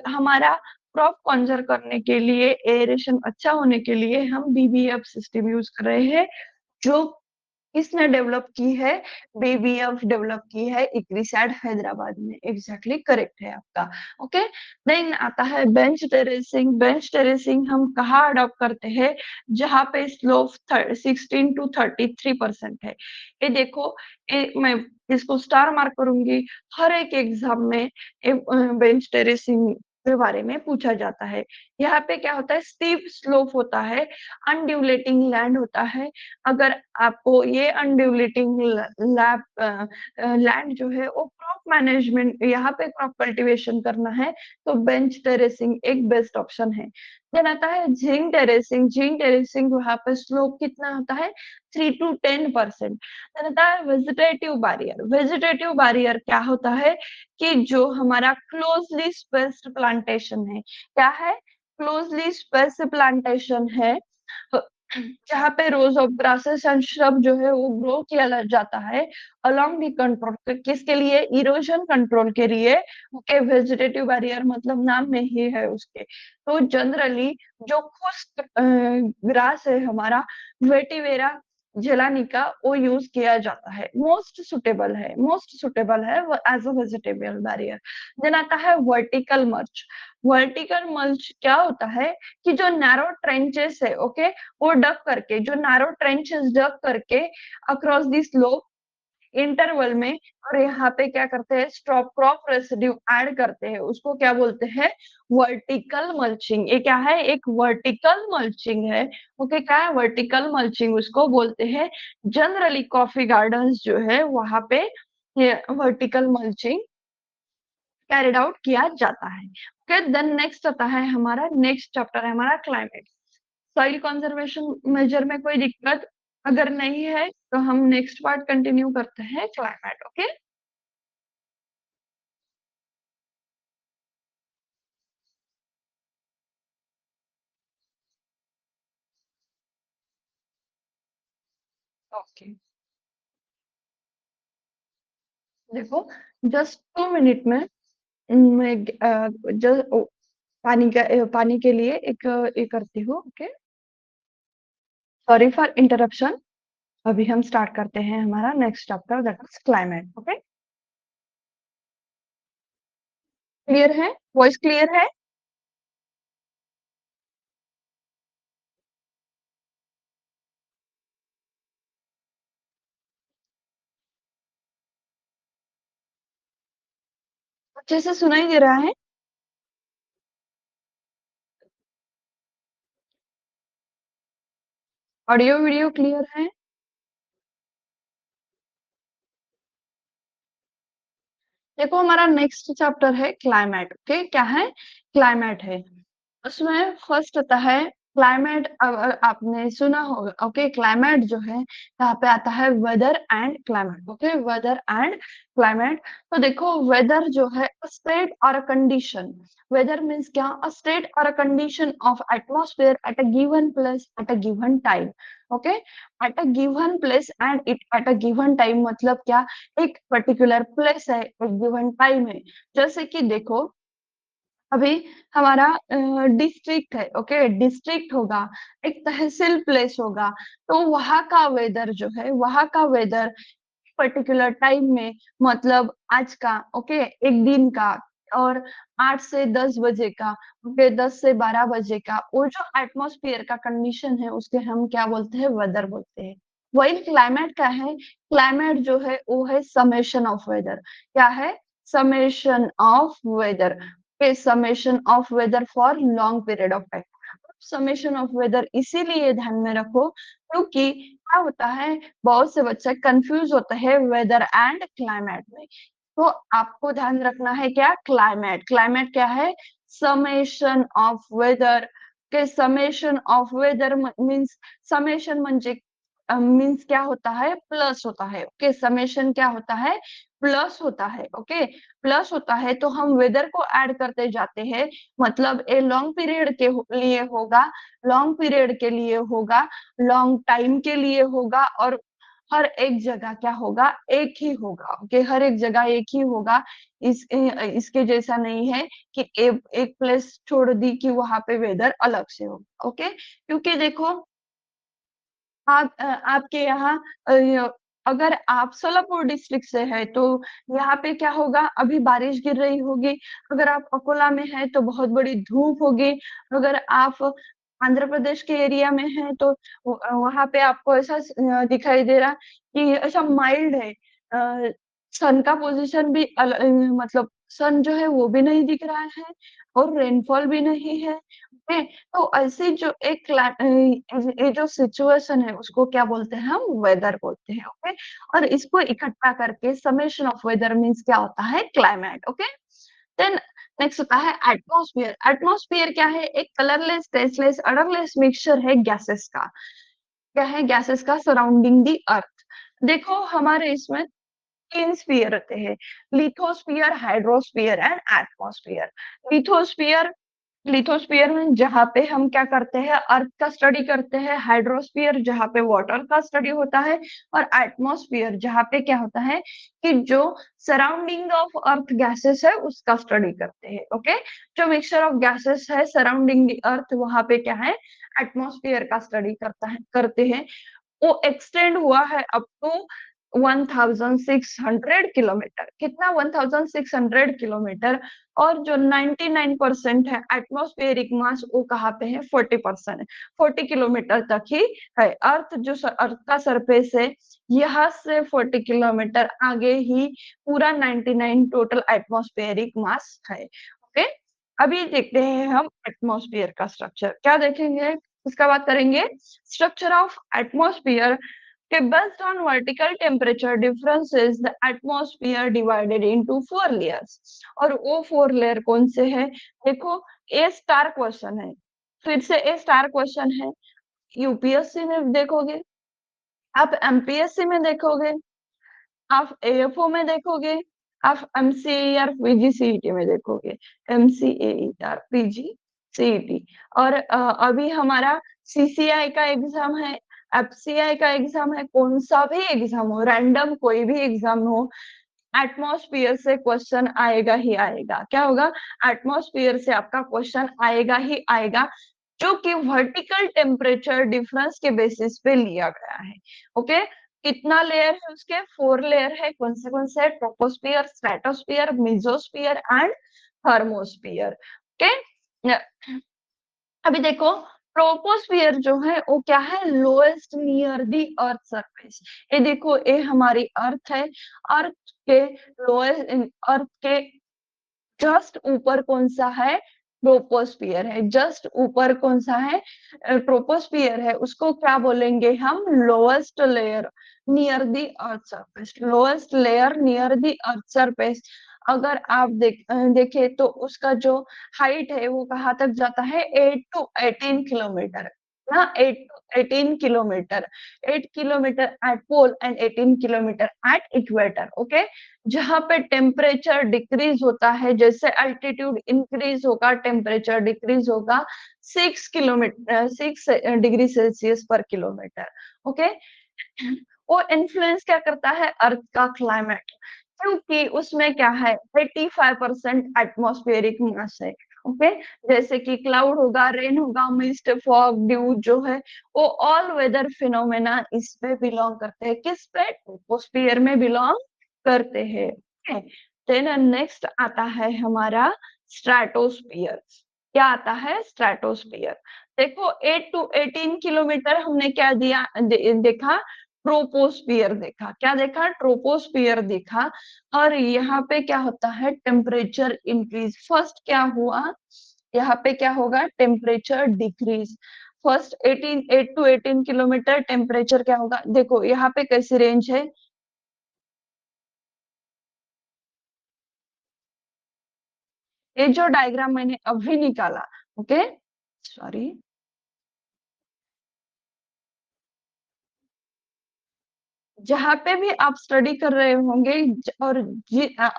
हमारा क्रॉप कंजर्व करने के लिए, एरेशन अच्छा होने के लिए हम बीबीएफ सिस्टम यूज कर रहे हैं, जो किसने डेवलप की है? बीबीएफ डेवलप की है इक्रिसाट हैदराबाद में। एग्जैक्टली करेक्ट है आपका। ओके, देन आता है बेंच टेरेसिंग। बेंच टेरेसिंग हम कहाँ अडॉप्ट करते हैं? जहाँ पे स्लोप 16 to 33% है। ये देखो, मैं इसको स्टार मार्क करूंगी। हर एक एग्जाम में बेंच टेरेसिंग के बारे में पूछा जाता है। यहाँ पे क्या होता है? स्टीप स्लोप होता है, अनड्यूलेटिंग लैंड होता है। अगर आपको ये अनड्यूलेटिंग लैंड जो है वो क्रॉप मैनेजमेंट, यहाँ पे क्रॉप कल्टीवेशन करना है, तो बेंच टेरेसिंग एक बेस्ट ऑप्शन है। देन आता है झिंग टेरेसिंग। झिंग टेरेसिंग वहां पे स्लोप कितना होता है? 3 to 10%। देन आता है वेजिटेटिव बैरियर। वेजिटेटिव बैरियर क्या होता है? कि जो हमारा क्लोजली स्पेस्ड प्लांटेशन है, क्या है? क्लोजली स्पेस्ड प्लांटेशन है, जहाँ पे रोज ऑफ ग्रासेस एंड श्रब जो है वो ग्रो किया जाता है अलोंग दी कंट्रोल। किसके लिए? इरोजन कंट्रोल के लिए। ओके, वेजिटेटिव बैरियर मतलब नाम में ही है उसके। तो जनरली जो खुश्क ग्रास है हमारा, वेटिवेरा जेलानिका वो यूज़ किया जाता है। मोस्ट सूटेबल है वो as a vegetable barrier. Then आता है वर्टिकल मल्च। वर्टिकल मल्च क्या होता है कि जो नैरो ट्रेंचेस है, ओके, वो डग करके, जो नैरो ट्रेंचेस डग करके अक्रॉस द स्लोप इंटरवल में, और यहाँ पे क्या करते हैं, स्टॉप क्रॉप रेसिड्यू ऐड करते हैं, उसको क्या बोलते हैं, वर्टिकल मल्चिंग। ये क्या है, एक वर्टिकल मल्चिंग है। ओके, क्या है वर्टिकल मल्चिंग, उसको बोलते हैं। जनरली कॉफी गार्डन्स जो है वहां पे ये वर्टिकल मल्चिंग कैरिड आउट किया जाता है। ओके, देन नेक्स्ट आता है हमारा, नेक्स्ट चैप्टर है हमारा क्लाइमेट। सॉइल कंजर्वेशन मेजर में कोई दिक्कत अगर नहीं है तो हम नेक्स्ट पार्ट कंटिन्यू करते हैं, क्लाइमेट। ओके, ओके, देखो, जस्ट 2 मिनट में मैं पानी के लिए एक ये करती हूँ। Okay, sorry for interruption. अभी हम स्टार्ट करते हैं हमारा next chapter, that is climate. Okay, clear है, वॉइस क्लियर है? अच्छे से सुनाई दे रहा है? ऑडियो वीडियो क्लियर है? देखो, हमारा नेक्स्ट चैप्टर है क्लाइमेट। ओके, क्या है, क्लाइमेट है। उसमें फर्स्ट आता है क्लाइमेट। आपने सुना होगा, ओके, क्लाइमेट जो है यहाँ पे आता है weather and climate. Okay, weather and climate. तो देखो, वेदर जो है स्टेट और अ कंडीशन। वेदर मीन्स क्या, अ स्टेट और a condition of atmosphere at a given place at a given time. Okay, at a given place and it at a given time मतलब क्या, एक particular place है, एक given time है। जैसे कि देखो, अभी हमारा डिस्ट्रिक्ट है, ओके, डिस्ट्रिक्ट होगा, एक तहसील प्लेस होगा, तो वहां का वेदर जो है, वहां का वेदर पर्टिकुलर टाइम में, मतलब आज का, ओके, एक दिन का, और 8 से 10 बजे का, ओके, 10 से 12 बजे का, वो जो एटमॉस्फेयर का कंडीशन है उसके हम क्या बोलते हैं, वेदर बोलते हैं। वही क्लाइमेट का है, क्लाइमेट जो है वो है समेशन ऑफ वेदर। क्या है, summation of weather. Summation of weather for long period of time. Summation of weather इसीलिए ध्यान में रखो क्योंकि क्या होता है, बहुत से बच्चे कंफ्यूज होते हैं वेदर एंड क्लाइमेट में। तो आपको ध्यान रखना है क्या, क्लाइमेट। क्लाइमेट क्या है, समेशन ऑफ वेदर। के summation of weather means, summation म्हणजे मीन्स क्या होता है, प्लस होता है। ओके, समेशन क्या होता है, प्लस होता है। ओके, प्लस होता है तो हम वेदर को ऐड करते जाते हैं, मतलब ए लॉन्ग पीरियड के लिए होगा, लॉन्ग पीरियड के लिए होगा, लॉन्ग टाइम के लिए होगा, और हर एक जगह क्या होगा, एक ही होगा। ओके, हर एक जगह एक ही होगा। इसके जैसा नहीं है कि एक प्लेस छोड़ दी कि वहां पे वेदर अलग से होगा। ओके, क्योंकि देखो, आपके यहाँ अगर आप सोलापुर डिस्ट्रिक्ट से है तो यहाँ पे क्या होगा, अभी बारिश गिर रही होगी। अगर आप अकोला में है तो बहुत बड़ी धूप होगी। अगर आप आंध्र प्रदेश के एरिया में है तो वहां पे आपको ऐसा दिखाई दे रहा कि ऐसा माइल्ड है। सन का पोजीशन भी मतलब सन जो है वो भी नहीं दिख रहा है, और रेनफॉल भी नहीं है। ओके, तो ऐसी जो एक ये जो सिचुएशन है उसको क्या बोलते हैं, हम वेदर बोलते हैं। ओके, और इसको इकट्ठा करके समेशन ऑफ वेदर मीन्स क्या होता है, क्लाइमेट। ओके, देन नेक्स्ट होता है एटमॉस्फेयर। एटमॉस्फेयर क्या है, एक कलरलेस, टेस्टलेस, अडरलेस मिक्सचर है गैसेस का। क्या है, गैसेस का सराउंडिंग दी अर्थ। देखो, हमारे इसमें 3 स्फीयर रहते हैं, lithosphere, hydrosphere and atmosphere. Lithosphere, lithosphere में जहाँ पे हम क्या करते हैं, अर्थ का स्टडी करते हैं। हाइड्रोस्फीयर जहाँ पे वाटर का स्टडी होता है। और एटमॉस्फेयर जहाँ पे क्या होता है कि जो सराउंडिंग ऑफ अर्थ गैसेस है उसका स्टडी करते हैं। ओके, जो मिक्सचर ऑफ गैसेस है सराउंडिंग द अर्थ, वहां पे क्या है, एटमॉस्फेयर का स्टडी करता है, करते हैं। वो एक्सटेंड हुआ है अप टू 1600 किलोमीटर। कितना? 1600 किलोमीटर। और जो 99% है एटमॉस्फेरिक मास, वो कहाँ पे है? 40% है, 40 किलोमीटर तक ही है। अर्थ जो अर्थ का सरफेस है, यहाँ से 40 किलोमीटर आगे ही पूरा 99 टोटल एटमॉस्फेरिक मास है। ओके, अभी देखते हैं हम एटमॉस्फेयर का स्ट्रक्चर। क्या देखेंगे? इसका बात करेंगे स्ट्रक्चर ऑफ एटमॉस्फेयर के। Based on vertical temperature differences the atmosphere divided into 4 layers. और वो 4 लेयर कौन से हैं? देखो, ए स्टार क्वेश्चन है, फिर से ए स्टार क्वेश्चन है। यूपीएससी में देखोगे, आप एमपीएससी में देखोगे, आप एएफओ में देखोगे, आप एमसीए और पीजीसीईटी में देखोगे। एमसीए और पीजीसीईटी। और अभी हमारा सीसीआई का एग्जाम है, एफसीआई का एग्जाम है, कौन सा भी एग्जाम हो, रैंडम कोई भी एग्जाम हो, एटमॉस्फेयर से क्वेश्चन आएगा ही आएगा। क्या होगा? एटमॉस्फेयर से आपका क्वेश्चन आएगा ही आएगा, जो कि वर्टिकल टेम्परेचर डिफरेंस के बेसिस पे लिया गया है। ओके, कितना लेयर है उसके? 4 लेयर है। कौन से? Troposphere, stratosphere, mesosphere and thermosphere. Okay, अभी देखो, ट्रोपोस्फियर जो है वो क्या है? Lowest near the earth surface. ये देखो, ये हमारी अर्थ है। अर्थ के लोएस्ट, अर्थ के जस्ट ऊपर कौन सा है? ट्रोपोस्फियर है। जस्ट ऊपर कौन सा है? ट्रोपोस्फियर है। उसको क्या बोलेंगे हम? Lowest layer near the earth surface. Lowest layer near the earth surface. अगर आप देखें तो उसका जो हाइट है वो कहाँ तक जाता है? 8 टू 18 किलोमीटर ना, 8 to 18 kilometre. 8 kilometre at pole and 18 kilometre at equator. Okay, जहां पे टेम्परेचर डिक्रीज होता है, जैसे अल्टीट्यूड इंक्रीज होगा टेम्परेचर डिक्रीज होगा 6 degree Celsius per kilometre. Okay, वो इन्फ्लुएंस क्या करता है? अर्थ का क्लाइमेट, क्योंकि उसमें क्या है? 85% एटमॉस्फेरिक मास है। ओके, जैसे कि क्लाउड होगा, रेन होगा, मिस्ट, फॉग, ड्यू जो है, वो ऑल वेदर फिनोमेना इस पे बिलोंग करते हैं। किस पे? ट्रोपोस्फियर में बिलोंग करते हैं। देन नेक्स्ट आता है हमारा स्ट्रेटोस्फियर। क्या आता है? स्ट्रेटोस्फियर। देखो, 8 टू 18 किलोमीटर हमने क्या देखा? ट्रोपोस्फियर देखा। क्या देखा? ट्रोपोस्फियर देखा। और यहाँ पे क्या होता है? Temperature increase. फर्स्ट क्या हुआ? यहाँ पे क्या होगा? Temperature decrease. First 8 to 18 kilometre temperature क्या होगा? देखो यहाँ पे कैसी रेंज है? ये जो डायग्राम मैंने अभी निकाला, ओके, सॉरी, जहाँ पे भी आप स्टडी कर रहे होंगे और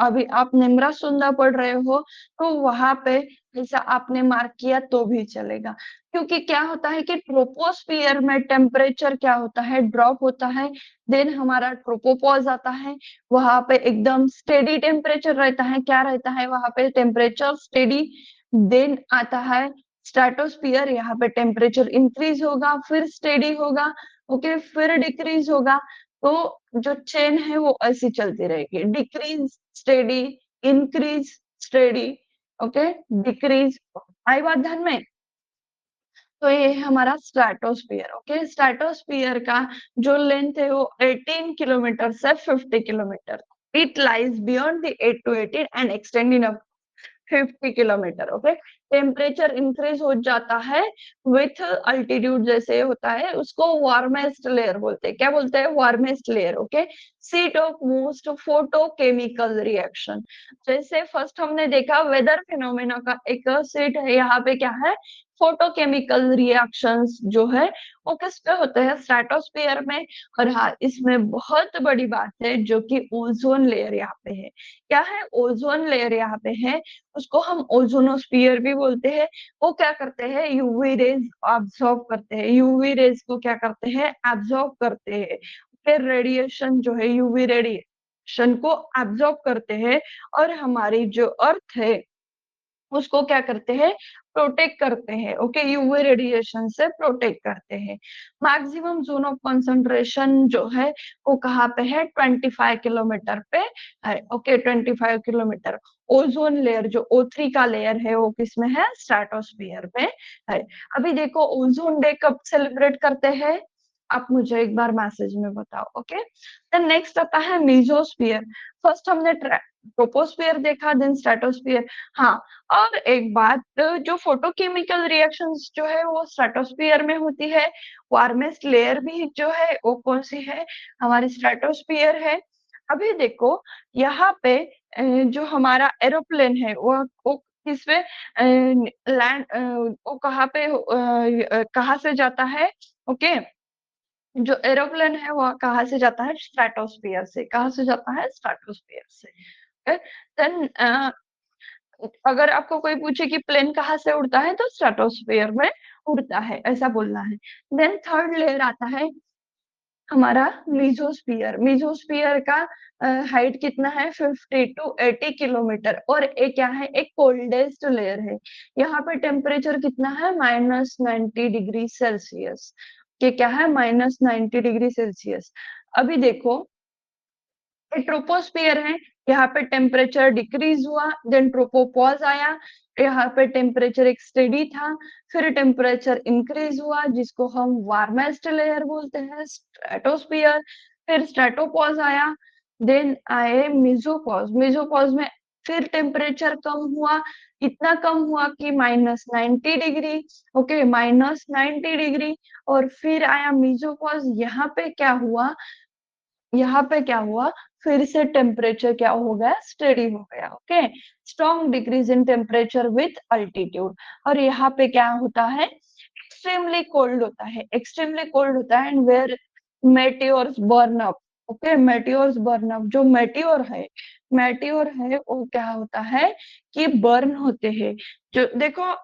अभी आप निम्रा सुंदा पढ़ रहे हो, तो वहां पे ऐसा आपने मार्क किया तो भी चलेगा। क्योंकि क्या होता है कि ट्रोपोस्फियर में टेम्परेचर क्या होता है? ड्रॉप होता है। देन हमारा ट्रोपोपॉज आता है, वहां पे एकदम स्टेडी टेम्परेचर रहता है। क्या रहता है वहां पे? Temperature steady. देन आता है स्ट्रेटोस्फियर, यहाँ पे टेम्परेचर इंक्रीज होगा, फिर स्टेडी होगा, ओके, फिर डिक्रीज होगा। तो जो चेन है वो ऐसी चलती रहेगी, decrease steady, increase steady, okay, decrease. आई बात ध्यान में? तो ये है हमारा स्ट्रेटोस्फियर। ओके, स्ट्रेटोस्फियर का जो लेंथ है वो 18 किलोमीटर से 50 kilometre. It lies beyond the 8 to 18 and extending 50 kilometre. Okay, temperature increase हो जाता है विथ अल्टीट्यूड। जैसे होता है उसको वार्मेस्ट लेयर बोलते हैं। क्या बोलते हैं? Warmest layer. Okay, seat of most photochemical reaction. जैसे फर्स्ट हमने देखा वेदर फिनोमेना का एक सीट है, यहाँ पे क्या है? फोटोकेमिकल रिएक्शंस जो है वो किस पे होते हैं? स्ट्रेटोस्फियर में। और हाँ, इसमें बहुत बड़ी बात है जो कि ओजोन लेयर यहाँ पे है। क्या है? ओजोन लेयर यहाँ पे है, उसको हम ओजोनोस्फियर भी बोलते हैं। वो क्या करते हैं? यूवी रेज ऑब्जॉर्व करते हैं। यूवी रेज को क्या करते हैं? एब्जॉर्ब करते हैं। फिर रेडिएशन जो है, यूवी रेडिएशन को एब्जॉर्ब करते हैं। और हमारी जो अर्थ है उसको क्या करते हैं, प्रोटेक्ट करते हैं, ओके, यूवी रेडिएशन से प्रोटेक्ट करते हैं। मैक्सिमम जोन ऑफ कंसंट्रेशन जो है वो कहाँ पे है, 25 किलोमीटर पे है, ओके, 25 किलोमीटर। ओजोन लेयर जो O3 का लेयर है वो किसमें है, स्ट्रेटोस्फियर में है। अभी देखो ओजोन डे कब सेलिब्रेट करते हैं, आप मुझे एक बार मैसेज में बताओ, ओके। देन नेक्स्ट आता है मीजोस्फियर। फर्स्ट हमने ट्रोपोस्फियर देखा, देन स्ट्रेटोस्फियर। हाँ, और एक बात, जो फोटोकेमिकल रिएक्शंस जो है वो स्ट्रेटोस्फियर में होती है। वार्मेस्ट लेयर भी जो है वो कौन सी है, हमारी स्ट्रेटोस्फियर है। अभी देखो यहाँ पे जो हमारा एरोप्लेन है वो किस पे लैंड, वो कहाँ पे कहाँ से जाता है, ओके। जो एरोप्लेन है वो कहाँ से जाता है, स्ट्रेटोस्फियर से। कहाँ से जाता है, स्ट्रेटोस्फियर से। देन अगर आपको कोई पूछे कि प्लेन कहाँ से उड़ता है तो स्ट्रेटोस्फियर में उड़ता है, ऐसा बोलना है। देन थर्ड लेयर आता है हमारा मीजोस्फियर। मीजोस्फियर का हाइट कितना है, 50 टू 80 किलोमीटर, और एक क्या है, एक कोल्डेस्ट लेयर है। यहाँ पे टेम्परेचर कितना है, -90 डिग्री सेल्सियस। ये क्या है, -90 डिग्री सेल्सियस। अभी देखो ये ट्रोपोस्फियर है, यहाँ पे टेम्परेचर डिक्रीज हुआ, देन ट्रोपोपॉज आया, यहाँ पे टेम्परेचर एक स्टेडी था, फिर टेम्परेचर इंक्रीज हुआ जिसको हम वार्मेस्ट लेयर बोलते हैं, स्ट्रेटोस्फियर। फिर स्ट्रेटोपॉज आया, देन आए मेसोपॉज। मेसोपॉज में फिर टेम्परेचर कम हुआ, इतना कम हुआ कि -90 डिग्री, ओके, -90 डिग्री। और फिर आया मेसोपॉज। यहाँ पे क्या हुआ, फिर से टेम्परेचर क्या हो गया, स्टेडी हो गया, okay. Strong decrease in temperature with altitude. और यहाँ पे क्या होता है, एक्सट्रीमली कोल्ड होता है, एक्सट्रीमली कोल्ड होता है, and where meteors burn up, okay. Meteors burn up, जो मेटियोर है वो क्या होता है कि बर्न होते हैं। जो देखो,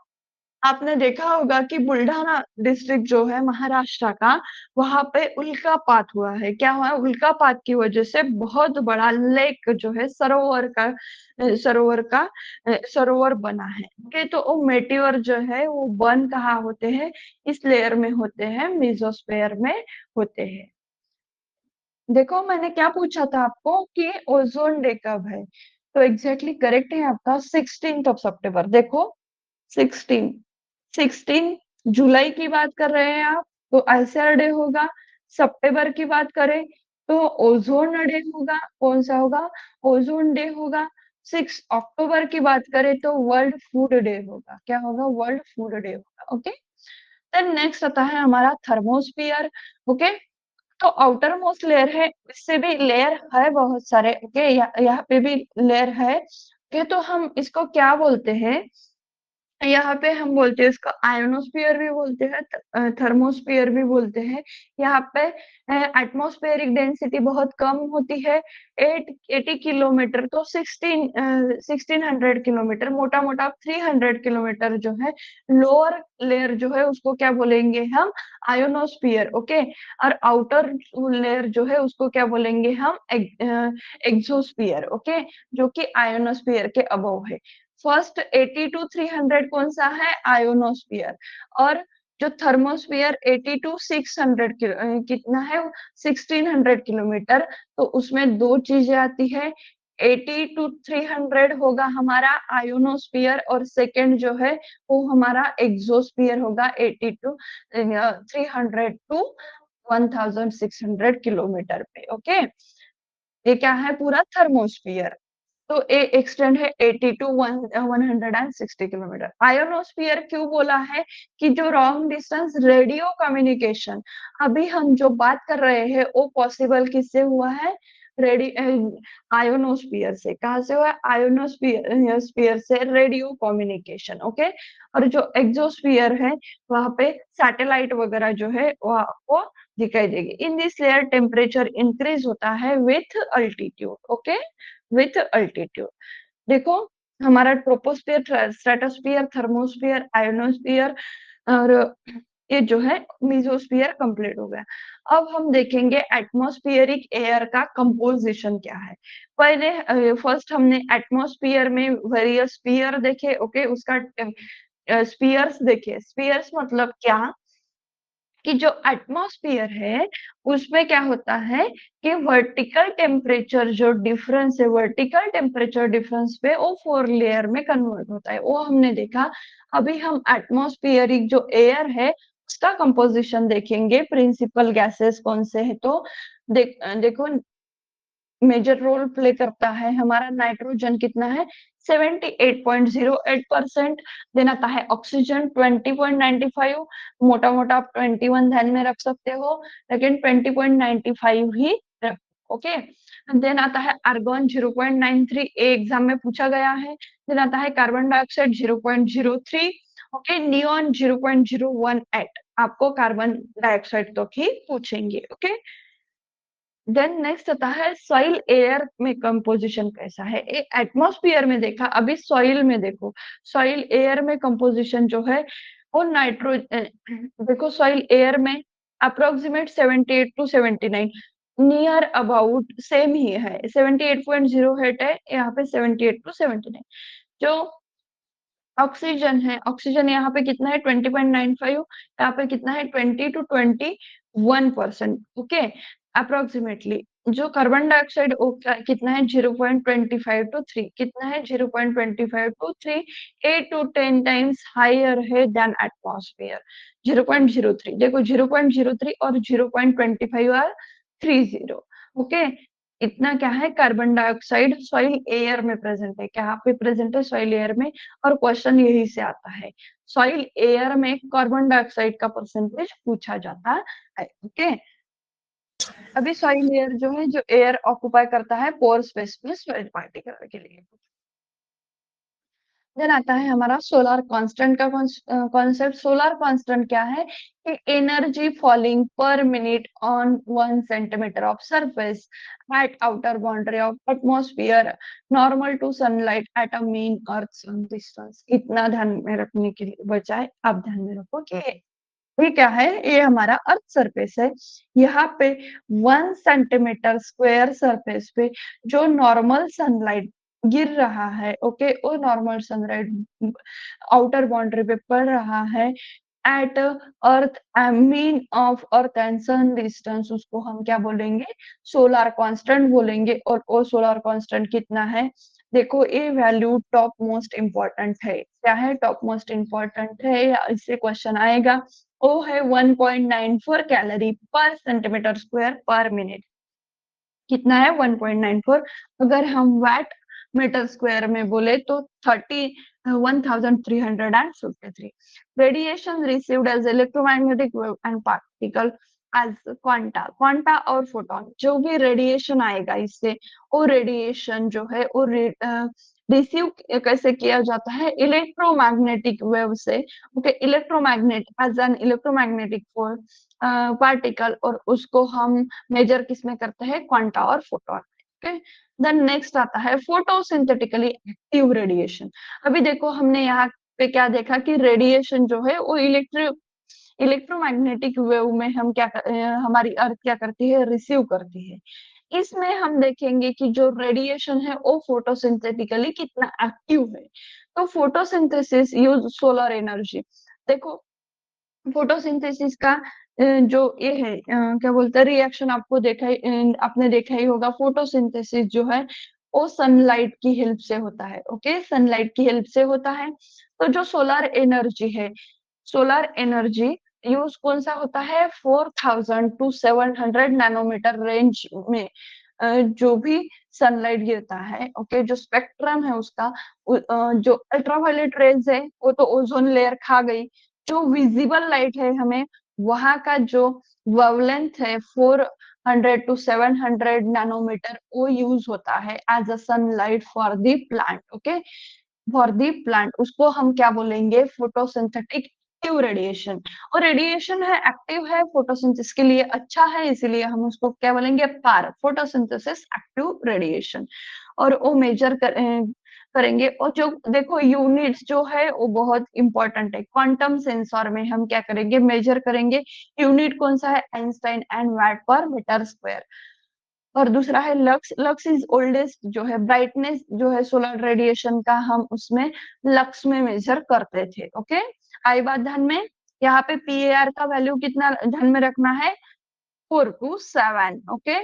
आपने देखा होगा कि बुल्ढाना डिस्ट्रिक्ट जो है महाराष्ट्र का, वहां पे उल्कापात हुआ है। क्या हुआ है, उल्कापात की वजह से बहुत बड़ा लेक जो है, सरोवर बना है, ओके। तो वो मेटियोर जो है वो बर्न कहाँ होते हैं, इस लेयर में होते हैं, मेसोस्फेयर में होते हैं। देखो मैंने क्या पूछा था आपको कि ओजोन डे कब है, तो एग्जैक्टली करेक्ट है आपका 16 सितंबर। देखो 16 16 जुलाई की बात कर रहे हैं आप, तो आईसीआर डे होगा। सितंबर की बात करें तो ओजोन डे होगा, कौन सा होगा, ओजोन डे होगा। 6 अक्टूबर की बात करें तो वर्ल्ड फूड डे होगा, क्या होगा, वर्ल्ड फूड डे होगा, ओके। देन नेक्स्ट आता है हमारा थर्मोस्फियर, ओके। तो आउटर मोस्ट लेयर है, इससे भी लेयर है बहुत सारे, ओके। यहाँ पे भी लेयर है, ओके। तो हम इसको क्या बोलते हैं, यहाँ पे हम बोलते हैं इसको आयोनोस्फीयर भी बोलते हैं, थर्मोस्फीयर भी बोलते हैं। यहाँ पे एटमॉस्फेरिक डेंसिटी बहुत कम होती है, 80 किलोमीटर, तो 1600 किलोमीटर, मोटा मोटा 300 किलोमीटर जो है लोअर लेयर जो है उसको क्या बोलेंगे हम, आयोनोस्फीयर, ओके। और आउटर लेयर जो है उसको क्या बोलेंगे हम, एक्सोस्फीयर, ओके, जो कि आयोनोस्फीयर के अबव है। फर्स्ट 80 टू 300 कौन सा है, आयोनोस्फियर। और जो थर्मोस्फियर 80 टू 600 कितना है, 1600 किलोमीटर। तो उसमें दो चीजें आती है, 80 टू 300 होगा हमारा आयोनोस्फियर, और सेकंड जो है वो हमारा एक्सोस्फियर होगा, 80 टू 300 टू 1600 किलोमीटर पे, ओके। ये क्या है, पूरा थर्मोस्फियर। तो ए एक्सटेंड है 80 टू 160 किलोमीटर। आयोनोस्फियर क्यों बोला है, कि जो लॉन्ग डिस्टेंस रेडियो कम्युनिकेशन, अभी हम जो बात कर रहे हैं वो पॉसिबल किससे हुआ है, रेडी आयोनोस्फियर से। कहा से हुआ है, आयोनोस्फियर स्फीयर से रेडियो कम्युनिकेशन, ओके। और जो एक्सोस्फियर है वहां पे सैटेलाइट वगैरह जो है वो दिखाई देगी। In this layer temperature increase होता है with altitude, okay, with altitude. देखो हमारा ट्रोपोस्फियर, स्ट्रेटोस्फियर, थर्मोस्फियर, आयोनोस्फियर और ये जो है मेसोस्फीयर कंप्लीट हो गया। अब हम देखेंगे एटमॉस्फेरिक एयर का कंपोजिशन क्या है। पहले फर्स्ट हमने एटमॉस्फेयर में वेरियस स्फीयर देखे, ओके, उसका स्फीयर्स देखे। स्फीयर्स मतलब क्या कि जो एटमॉस्फेयर है उसमें क्या होता है कि वर्टिकल टेम्परेचर जो डिफरेंस है, वर्टिकल टेम्परेचर डिफरेंस पे वो 4 लेयर में कन्वर्ट होता है, वो हमने देखा। अभी हम एटमॉस्फेयरिक जो एयर है उसका कंपोजिशन देखेंगे। प्रिंसिपल गैसेस कौन से है, तो देखो मेजर रोल प्ले करता है हमारा नाइट्रोजन, कितना है 78.08%। देन आता है ऑक्सीजन 20.95, मोटा मोटा आप 21 ध्यान में रख सकते हो, लेकिन 20.95 ही रखो, ओके। देन आता है आर्गन 0.93, एग्जाम में पूछा गया है। देन आता है कार्बन डाइऑक्साइड 0.03, ओके। नियोन 0.018, आपको कार्बन डाइऑक्साइड तो ही पूछेंगे, ओके। देन नेक्स्ट आता है सॉइल एयर में कंपोजिशन कैसा है। एटमॉस्फेयर में देखा, अभी सॉइल में देखो। सॉइल एयर में कंपोजिशन जो है वो देखो सॉइल एयर में approximate 78 to 79, near about same ही है। 78.08 है यहाँ पे, 78 टू 79। जो ऑक्सीजन है, ऑक्सीजन यहाँ पे कितना है 20.95, यहाँ पे कितना है 20 टू 21%, ओके, अप्रोक्सीमेटली। जो कार्बन डाइऑक्साइड कितना है 0.25 टू 3, कितना है 0.25 टू 3, 8 टू 10 टाइम्स हायर है देन एटमॉस्फेयर। 0.03 देखो, 0.03 और 0.25 आर 30, ओके। इतना क्या है कार्बन डाइऑक्साइड सॉइल एयर में प्रेजेंट है, क्या पे प्रेजेंट है सॉइल एयर में। और क्वेश्चन यही से आता है, सॉइल एयर में कार्बन डाइऑक्साइड का परसेंटेज पूछा जाता है, ओके। अभी सॉइल एयर जो है, जो एयर ऑक्युपाई करता है पोर स्पेस में सॉइल पार्टिकल के लिए। देन आता है हमारा सोलर कांस्टेंट का कॉन्सेप्ट। सोलर कांस्टेंट क्या है कि energy falling per minute on 1 centimetre of surface at outer boundary of atmosphere normal to sunlight at a mean earth sun distance. इतना ध्यान में रखने के लिए बजाय आप ध्यान में रखो कि ये क्या है, ये हमारा अर्थ सरफेस है। यहाँ पे 1 सेंटीमीटर सरफेस पे जो नॉर्मल सनलाइट गिर रहा है, ओके, वो नॉर्मल सनलाइट आउटर बाउंड्री पे पड़ रहा है at earth mean of earth and sun distance, उसको हम क्या बोलेंगे, सोलर कांस्टेंट बोलेंगे। और वो सोलर कांस्टेंट कितना है, देखो ये वैल्यू टॉप मोस्ट इम्पोर्टेंट है। क्या है, टॉप मोस्ट इम्पोर्टेंट है, या इससे क्वेश्चन आएगा। वो है 1.94 कैलोरी पर सेंटीमीटर स्क्वायर पर मिनट। कितना है 1.94। अगर हम वैट मीटर स्क्वायर में बोले तो 1353। Radiation received as electromagnetic wave and particle as quanta. Quanta और फोटोन, जो भी रेडिएशन आएगा इससे, वो रेडिएशन जो है वो रिसीव कैसे किया जाता है, इलेक्ट्रोमैग्नेटिक वेव से, okay. Electromagnet as an electromagnetic particle, और उसको हम मेजर किसमें करते हैं, क्वांटा और फोटोन, ओके। देन नेक्स्ट आता है फोटोसिंथेटिकली एक्टिव रेडिएशन। अभी देखो हमने यहाँ पे क्या देखा कि रेडिएशन जो है वो इलेक्ट्रोमैग्नेटिक वेव में हम हमारी अर्थ क्या करती है, रिसीव करती है। इसमें हम देखेंगे कि जो रेडिएशन है वो फोटोसिंथेटिकली कितना एक्टिव है। तो फोटोसिंथेसिस यूज सोलर एनर्जी। देखो फोटोसिंथेसिस का जो ये है क्या बोलते हैं रिएक्शन, आपको आपने देखा ही होगा। फोटोसिंथेसिस जो है वो सनलाइट की हेल्प से होता है, ओके, सनलाइट की हेल्प से होता है। तो जो सोलर एनर्जी है, सोलर एनर्जी यूज कौन सा होता है, 4000 टू 700 नैनोमीटर रेंज में जो भी सनलाइट गिरता है, ओके, जो स्पेक्ट्रम है उसका, जो अल्ट्रावायलेट रेज है वो तो ओजोन लेयर खा गई। जो विजिबल लाइट है हमें, वहां का जो वेवलेंथ है 400 टू 700 नैनोमीटर, वो यूज होता है as a sunlight for the plant, okay. For the plant उसको हम क्या बोलेंगे, फोटोसिंथेटिक एक्टिव रेडिएशन। और रेडिएशन है, एक्टिव है, फोटोसिंथेसिस के लिए अच्छा है, इसीलिए हम उसको क्या बोलेंगे, पार, फोटोसिंथेसिस एक्टिव रेडिएशन। और वो करेंगे। और जो देखो यूनिट्स जो है वो बहुत इंपॉर्टेंट है। क्वांटम सेंसर में हम क्या करेंगे, मेजर करेंगे। यूनिट कौन सा है, आइंस्टाइन एंड वाट पर मीटर स्क्वायर। और दूसरा है लक्स। लक्स इज ओल्डेस्ट जो है ब्राइटनेस जो है सोलर रेडिएशन का, हम उसमें लक्स में मेजर करते थे। ओके, आई बात ध्यान में। यहाँ पे पीएआर का वैल्यू कितना ध्यान में रखना है, 4 to 7। ओके,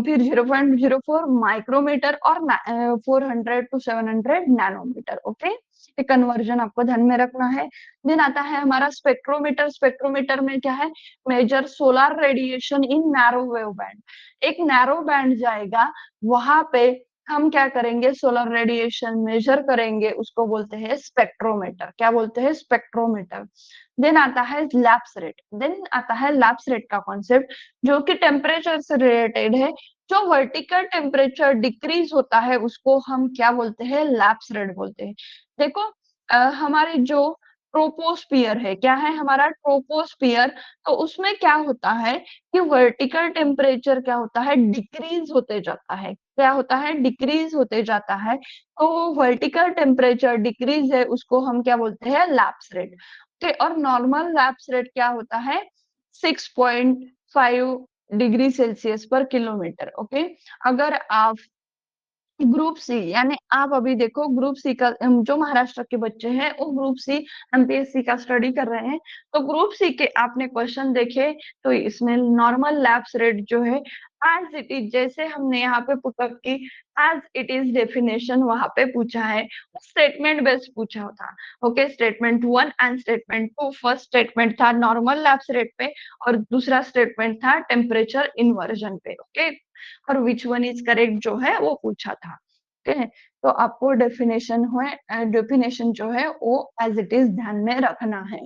फिर 0.04 माइक्रोमीटर और 400 to 700 नैनोमीटर। ओके, ये कन्वर्जन आपको ध्यान में रखना है। देन आता है हमारा स्पेक्ट्रोमीटर। स्पेक्ट्रोमीटर में क्या है, measure solar radiation in narrow wave band. एक नैरो बैंड जाएगा, वहां पे हम क्या करेंगे, सोलर रेडिएशन मेजर करेंगे, उसको बोलते हैं स्पेक्ट्रोमीटर। क्या बोलते हैं, स्पेक्ट्रोमीटर। देन आता है लैप्स रेट। देन आता है लैप्स रेट का कॉन्सेप्ट, जो कि टेम्परेचर से रिलेटेड है। जो वर्टिकल टेम्परेचर डिक्रीज होता है उसको हम क्या बोलते हैं, लैप्स रेट बोलते हैं। देखो हमारे जो ट्रोपोस्फियर है, क्या है हमारा ट्रोपोस्फियर, तो उसमें क्या होता है कि वर्टिकल टेम्परेचर क्या होता है, डिक्रीज होते जाता है। क्या होता है, डिक्रीज होते जाता है। तो वर्टिकल टेम्परेचर डिक्रीज है, उसको हम क्या बोलते हैं, लैप्स रेट। ओके, और नॉर्मल लैप्स रेट क्या होता है, 6.5 degree Celsius per kilometre. Okay, अगर आप ग्रुप सी, यानी आप अभी देखो ग्रुप सी का जो महाराष्ट्र के बच्चे हैं वो ग्रुप सी एमपीएससी का स्टडी कर रहे हैं, तो ग्रुप सी के आपने क्वेश्चन देखे, तो इसमें नॉर्मल लैप्स रेट जो है एज इट इज, जैसे हमने यहाँ पे पुटअप की एज इट इज डेफिनेशन वहां पे पूछा है, स्टेटमेंट बेस्ड पूछा था। Okay, statement 1 and statement 2। First statement था नॉर्मल लैप्स रेट पे, और दूसरा स्टेटमेंट था टेम्परेचर इन्वर्जन पे। ओके, और विच वन इज करेक्ट जो है वो पूछा था। ठीक है, तो आपको डेफिनेशन जो है वो एज इट इज ध्यान में रखना है।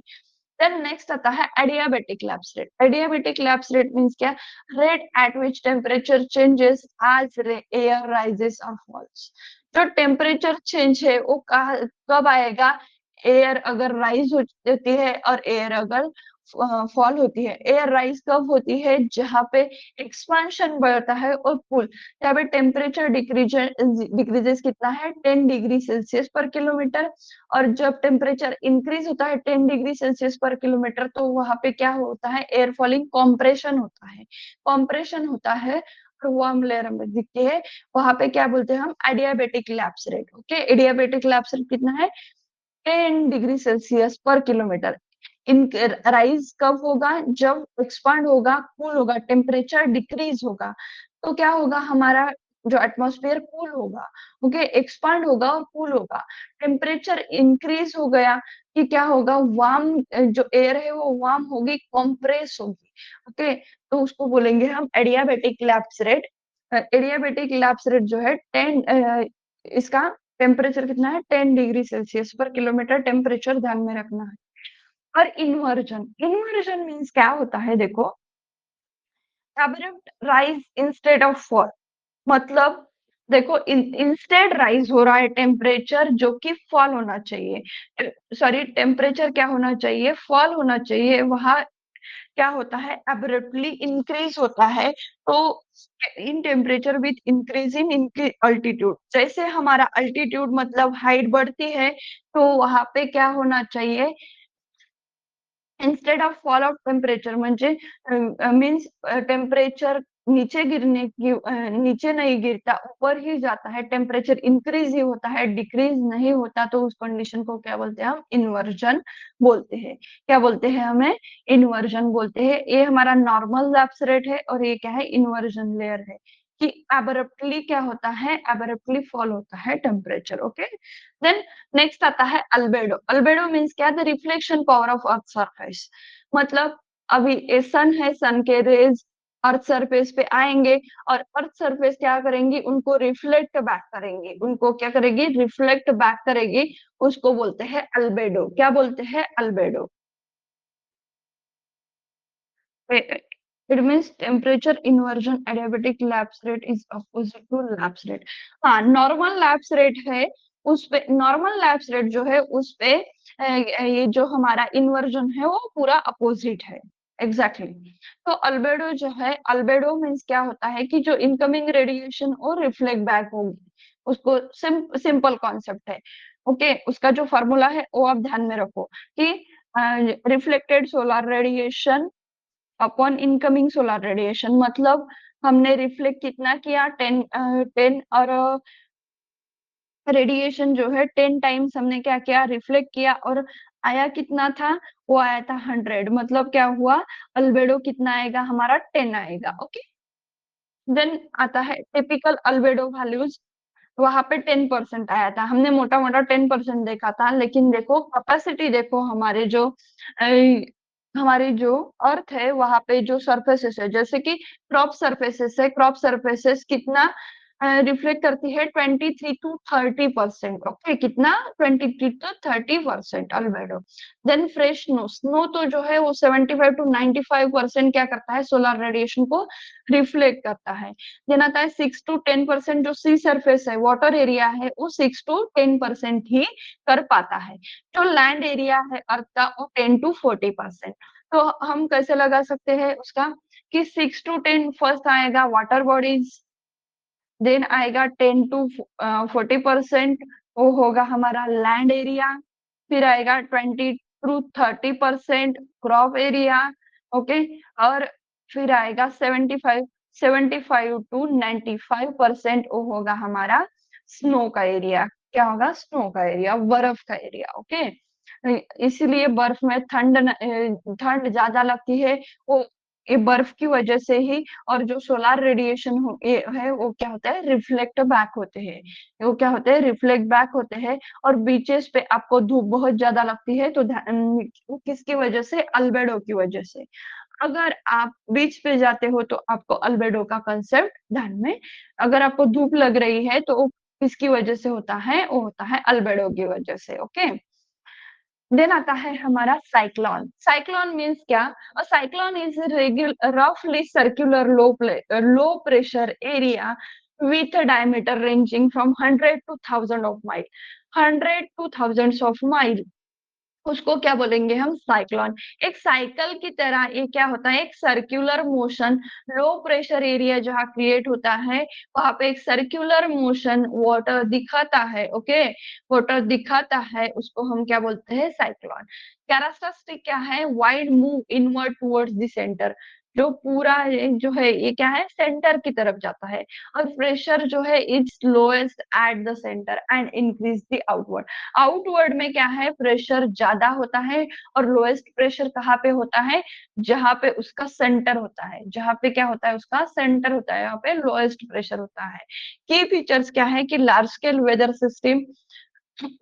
देन नेक्स्ट आता है adiabatic lapse rate. Adiabatic lapse rate means क्या, rate at which temperature changes as air rises और फॉल्स। जो टेम्परेचर चेंज है वो कब आएगा, एयर अगर राइज होती है और एयर अगर फॉल होती है। एयर राइज कब होती है, जहां पे एक्सपांशन बढ़ता है और कूल, यहाँ पे टेम्परेचर डिक्रीजेस कितना है, 10 डिग्री सेल्सियस पर किलोमीटर। और जब टेम्परेचर इंक्रीज होता है 10 डिग्री सेल्सियस पर किलोमीटर, तो वहां पे क्या होता है, एयर फॉलिंग कॉम्प्रेशन होता है। कॉम्प्रेशन होता है और वार्म लेयर में दिखती है, वहां पे क्या बोलते हैं हम, adiabatic lapse rate. Okay, adiabatic lapse rate कितना है, 10 डिग्री सेल्सियस पर किलोमीटर। इन राइज कब होगा, जब एक्सपांड होगा, कूल होगा, टेम्परेचर डिक्रीज होगा, तो क्या होगा, हमारा जो एटमॉस्फेयर कूल होगा। ओके, एक्सपांड होगा और कूल होगा। टेम्परेचर इंक्रीज हो गया कि क्या होगा, वार्म जो एयर है वो वार्म होगी, कॉम्प्रेस होगी। ओके, तो उसको बोलेंगे हम adiabatic lapse rate. Adiabatic lapse rate जो है 10, इसका टेम्परेचर कितना है, 10 degree Celsius per kilometre temperature ध्यान में रखना है। और इन्वर्जन, इन्वर्जन मीन्स क्या होता है, देखो abrupt rise instead of fall. मतलब देखो इंस्टेड राइज हो रहा है टेम्परेचर, जो कि फॉल होना चाहिए, सॉरी टेम्परेचर क्या होना चाहिए, फॉल होना चाहिए। वहां क्या होता है, अब्रप्टली इंक्रीज होता है। तो in temperature with increase in इनकी अल्टीट्यूड, जैसे हमारा अल्टीट्यूड मतलब हाइट बढ़ती है, तो वहां पे क्या होना चाहिए, instead of fall of temperature, म्हणजे मीन्स टेम्परेचर नीचे गिरने की नीचे नहीं गिरता, ऊपर ही जाता है। टेम्परेचर इंक्रीज ही होता है, डिक्रीज नहीं होता, तो उस कंडीशन को क्या बोलते हैं हम, इन्वर्जन बोलते हैं। क्या बोलते हैं, हमें इन्वर्जन बोलते हैं। ये हमारा नॉर्मल लैप्स रेट है और ये क्या है, इन्वर्जन लेयर है, कि एब्रप्टली क्या होता है, एब्रप्टली फॉल होता है टेम्परेचर। ओके, देन नेक्स्ट आता है अल्बेडो। अल्बेडो मीन्स क्या, the reflection power of earth surface. मतलब अभी ये सन है, सन के रेज अर्थ सरफेस पे आएंगे और अर्थ सरफेस क्या करेंगी, उनको रिफ्लेक्ट बैक करेंगी। उनको क्या करेगी, रिफ्लेक्ट बैक करेगी। उसको बोलते हैं अल्बेडो। क्या बोलते हैं, albedo. It means temperature inversion adiabatic lapse rate is opposite to lapse rate. हाँ, नॉर्मल लैप्स रेट है, उस पे नॉर्मल लैप्स रेट जो है उस पे ये जो हमारा इन्वर्जन है वो पूरा अपोजिट है। Exactly exactly. तो अल्बेडो जो है, अल्बेडो मीन्स क्या होता है कि जो इनकमिंग रेडिएशन और रिफ्लेक्ट बैक होगी, उसको सिंपल कॉन्सेप्ट है। ओके, उसका जो फॉर्मूला है वो आप ध्यान में रखो कि reflected solar radiation upon incoming solar radiation, मतलब हमने रिफ्लेक्ट कितना किया, 10 और रेडिएशन जो है 10 टाइम्स हमने क्या किया, रिफ्लेक्ट किया, और आया कितना था, वो आया था 100, मतलब क्या हुआ, अल्बेडो कितना आएगा हमारा, 10 आएगा। ओके, देन आता है टिपिकल अल्बेडो वैल्यूज, वहां पे 10% आया था, हमने मोटा मोटा 10% देखा था, लेकिन देखो कैपेसिटी देखो, अ, हमारी जो अर्थ है वहां पे जो सरफेसेस है, जैसे कि क्रॉप सरफेसेस है, क्रॉप सरफेसेस कितना रिफ्लेक्ट करती है, 23 to 30%। ओके, कितना, 23 to 30% albedo. Then fresh snow, snow तो जो है वो 75 to 95% क्या करता है, सोलर रेडिएशन को रिफ्लेक्ट करता है। देन आता है 6 to 10% जो सी सरफेस है, वाटर एरिया है, वो 6 to 10% ही कर पाता है। जो लैंड एरिया है अर्थ का, वो 10 to 40%। तो हम कैसे लगा सकते हैं उसका, कि 6 to 10 फर्स्ट आएगा वाटर बॉडीज, देन आएगा 10 to 40%, वो होगा हमारा लैंड एरिया, फिर आएगा 20 to 30% क्रॉप एरिया। ओके, और फिर आएगा 75 to 95% वो होगा हमारा स्नो का एरिया। क्या होगा, स्नो का एरिया, बर्फ का एरिया। ओके, इसीलिए बर्फ में ठंड ज्यादा लगती है, वो ये बर्फ की वजह से ही। और जो सोलर रेडिएशन है वो क्या होता है, रिफ्लेक्ट बैक होते हैं, वो क्या होते हैं, रिफ्लेक्ट बैक होते हैं। और बीचेस पे आपको धूप बहुत ज्यादा लगती है, तो वो किसकी वजह से, अल्बेडो की वजह से। अगर आप बीच पे जाते हो तो आपको अल्बेडो का कंसेप्ट ध्यान में, अगर आपको धूप लग रही है तो वो किसकी वजह से होता है, वो होता है अल्बेडो की वजह से। ओके, देन आता है हमारा साइक्लोन। साइक्लोन मीन्स क्या, अ साइक्लोन इज रेगुलर रफली circular low pressure area with a diameter ranging from 100 to 1000 of mile, 100 to thousands of mile, उसको क्या बोलेंगे हम, साइक्लोन। एक साइकिल की तरह ये क्या होता है, एक circular motion, low pressure area जहाँ क्रिएट होता है, वहां पे एक सर्कुलर मोशन वाटर दिखाता है। ओके, वाटर दिखाता है, उसको हम क्या बोलते हैं, साइक्लोन। कैरेक्टरिस्टिक क्या है, wide move inward towards the centre, जो पूरा जो है ये क्या है, सेंटर की तरफ जाता है। और प्रेशर जो है it's lowest at the centre and increase the outward, outward में क्या है, प्रेशर ज्यादा होता है। और लोएस्ट प्रेशर कहाँ पे होता है, जहां पे उसका सेंटर होता है, जहां पे क्या होता है, उसका सेंटर होता है, यहाँ पे लोएस्ट प्रेशर होता है। की फीचर्स क्या है, कि लार्ज स्केल वेदर सिस्टम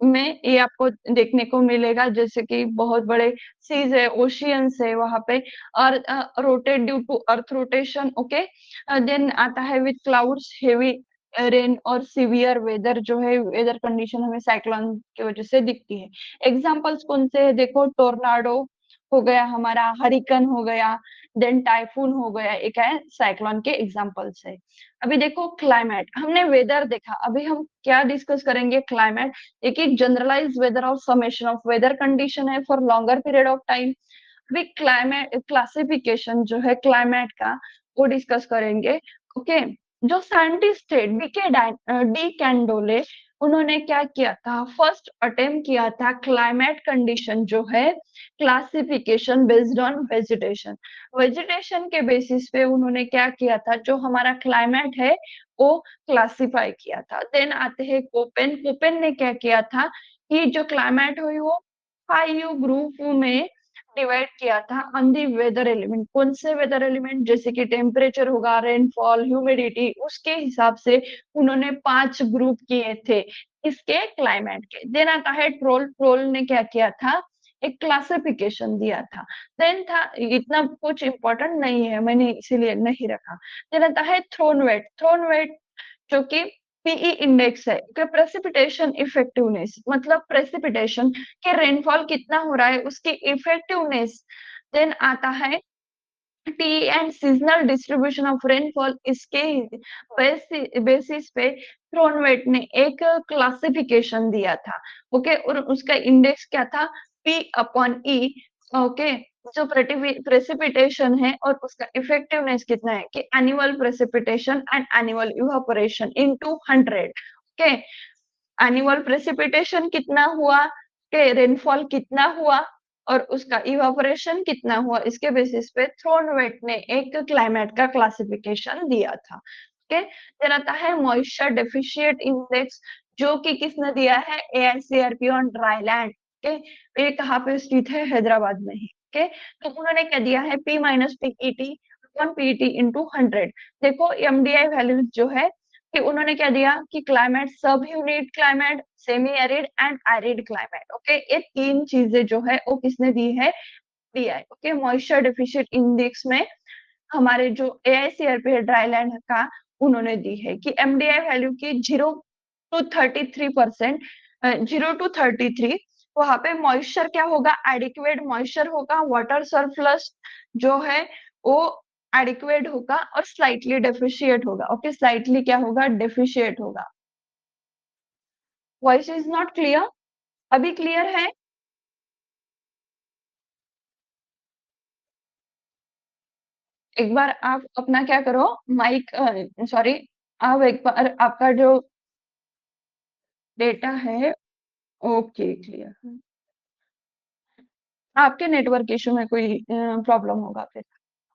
में ये आपको देखने को मिलेगा, जैसे कि बहुत बड़े सीज है, ओशियंस है वहां पे, और rotate due to earth rotation. Okay, then आता है विथ क्लाउड्स, हेवी रेन और सीवियर वेदर, जो है वेदर कंडीशन हमें साइक्लोन की वजह से दिखती है। एग्जांपल्स कौन से है, देखो टोर्नाडो हो गया हमारा, हरिकन हो गया, देन टाइफून हो गया, एक है साइक्लोन के एग्जांपल्स है। अभी देखो क्लाइमेट, हमने वेदर देखा, अभी हम क्या डिस्कस करेंगे, क्लाइमेट। एक जनरलाइज वेदर और समेशन ऑफ वेदर कंडीशन है for longer period of time. अभी क्लाइमेट क्लासिफिकेशन जो है क्लाइमेट का, वो डिस्कस करेंगे। ओके, जो साइंटिस्ट थे डी कैंडोले, उन्होंने क्या किया था, फर्स्ट अटेम्प्ट किया था क्लाइमेट कंडीशन जो है classification based on vegetation. Vegetation के बेसिस पे उन्होंने क्या किया था, जो हमारा क्लाइमेट है वो क्लासिफाई किया था। देन आते हैं कोपेन, कोपेन ने क्या किया था, कि जो क्लाइमेट हुई वो 5 ग्रुप में डिवाइड किया था ऑन दी वेदर एलिमेंट। कौन से वेदर एलिमेंट, जैसे कि टेम्परेचर होगा, रेनफॉल, ह्यूमिडिटी, उसके हिसाब से उन्होंने 5 ग्रुप किए थे इसके क्लाइमेट के। देन आता है ट्रोल, ट्रोल ने क्या किया था, एक क्लासिफिकेशन दिया था। देन था, इतना कुछ इंपॉर्टेंट नहीं है, मैंने इसीलिए नहीं रखा। देन आता है थ्रोनवेट, थ्रोनवेट जो कि पीई इंडेक्स है, कि प्रेसिपिटेशन इफेक्टिवनेस, मतलब प्रेसिपिटेशन के रेनफॉल कितना हो रहा है उसकी इफेक्टिवनेस। देन आता है T and seasonal distribution of rainfall, इसके बेसिस पे थ्रोनवेट ने एक क्लासिफिकेशन दिया था। ओके, और उसका इंडेक्स क्या था, पी अपॉन ई। ओके, जो प्रेसिपिटेशन है और उसका इफेक्टिवनेस कितना है, कि annual precipitation and annual evaporation into 100। Okay, annual precipitation कितना हुआ, के रेनफॉल कितना हुआ और उसका इवापोरेशन कितना हुआ, इसके बेसिस पे थ्रोनवेट ने एक क्लाइमेट का क्लासिफिकेशन दिया था। ओके, देन आता है मॉइस्चर डेफिशिएट इंडेक्स, जो कि किसने दिया है, AICRP on dry land. Okay, ये कहाँ पे स्थित है, हैदराबाद में ही। ओके, तो उन्होंने क्या दिया है, P minus PET upon PET into 100। देखो एमडीआई वैल्यूज जो है कि उन्होंने क्या दिया कि क्लाइमेट, सब humid climate, semi arid and arid climate. Okay, ये तीन चीजें जो है वो किसने दी है, DI. Okay, moisture deficient index में हमारे जो एआईसीआरपी है ड्राई लैंड का, उन्होंने दी है कि एमडीआई वैल्यू की 0 to 33%, 0 to 33, वहां पे मॉइस्चर क्या होगा, एडिक्वेट मॉइस्चर होगा, वाटर सरप्लस जो है वो एडिक्वेट होगा और स्लाइटली डेफिशिएट होगा। ओके, स्लाइटली क्या होगा, डेफिशिएट होगा। वॉइस इज नॉट क्लियर, अभी क्लियर है? एक बार आप अपना क्या करो, माइक, सॉरी, आप एक बार आपका जो डेटा है, ओके क्लियर, आपके नेटवर्क इशू में कोई प्रॉब्लम होगा फिर।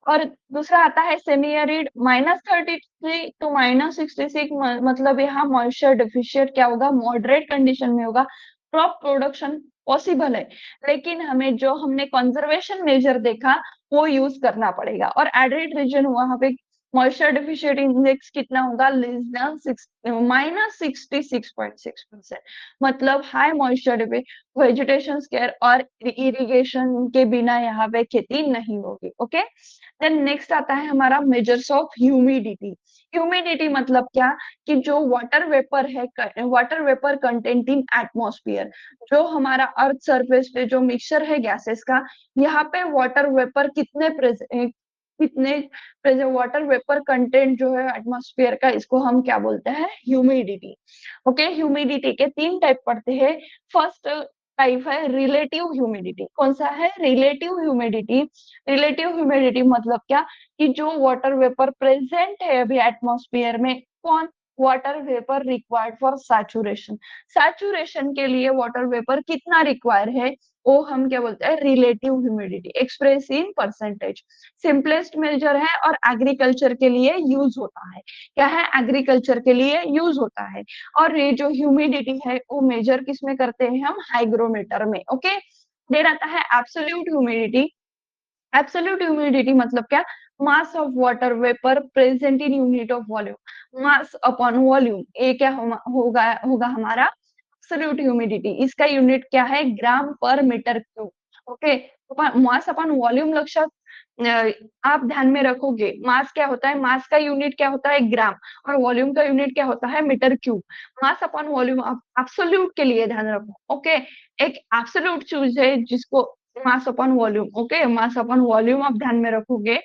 और दूसरा आता है सेमी एरिड -33 to -66, मतलब यहाँ मॉइस्चर डेफिशिएट क्या होगा, मॉडरेट कंडीशन में होगा, क्रॉप प्रोडक्शन पॉसिबल है, लेकिन हमें जो हमने कंजर्वेशन मेजर देखा वो यूज करना पड़ेगा। और एरिड रीजन वहां पे मॉइस्चर डेफिशिएट इंडेक्स कितना होगा, लेस देन -66.6%, मतलब हाई मॉइस्चर पे वेजिटेशन केयर और इरिगेशन के बिना यहाँ पे खेती नहीं होगी। ओके, देन नेक्स्ट आता है हमारा मेजर्स ऑफ ह्यूमिडिटी। ह्यूमिडिटी मतलब क्या, कि जो वाटर वेपर है, water vapour content in atmosphere, जो हमारा अर्थ सरफेस पे जो मिक्सचर है गैसेस का, यहाँ पे वाटर वेपर कितने वाटर वेपर कंटेंट जो है एटमॉस्फेयर का, इसको हम क्या बोलते हैं, ह्यूमिडिटी। ओके, ह्यूमिडिटी के तीन टाइप पड़ते हैं। फर्स्ट टाइप है रिलेटिव ह्यूमिडिटी। कौन सा है, रिलेटिव ह्यूमिडिटी। रिलेटिव ह्यूमिडिटी मतलब क्या, कि जो वाटर वेपर प्रेजेंट है अभी एटमॉस्फेयर में, कौन, water vapour required for saturation, saturation के लिए वाटर वेपर कितना रिक्वायर है, वो हम क्या बोलते हैं, relative humidity, express in percentage. Simplest measure है और एग्रीकल्चर के लिए यूज होता है। क्या है, एग्रीकल्चर के लिए यूज होता है। और ये जो ह्यूमिडिटी है वो मेजर किस में करते हैं हम, हाइग्रोमीटर में। ओके, देन आता है एब्सोल्यूट ह्यूमिडिटी। एब्सोल्यूट ह्यूमिडिटी मतलब क्या, mass of water vapour present in unit of volume, mass upon volume, ये क्या होगा होगा हमारा एब्सोल्यूट ह्यूमिडिटी। इसका यूनिट क्या है, gram per metre cube. Okay, mass upon volume लक्षक, आप ध्यान में रखोगे, मास क्या होता है, मास का यूनिट क्या होता है, ग्राम, और वॉल्यूम का यूनिट क्या होता है, metre cube. Mass upon volume आप एब्सोल्यूट के लिए ध्यान रखो। ओके, एक एब्सोल्यूट चीज है जिसको मास upon volume, okay, mass upon volume आप ध्यान में रखोगे,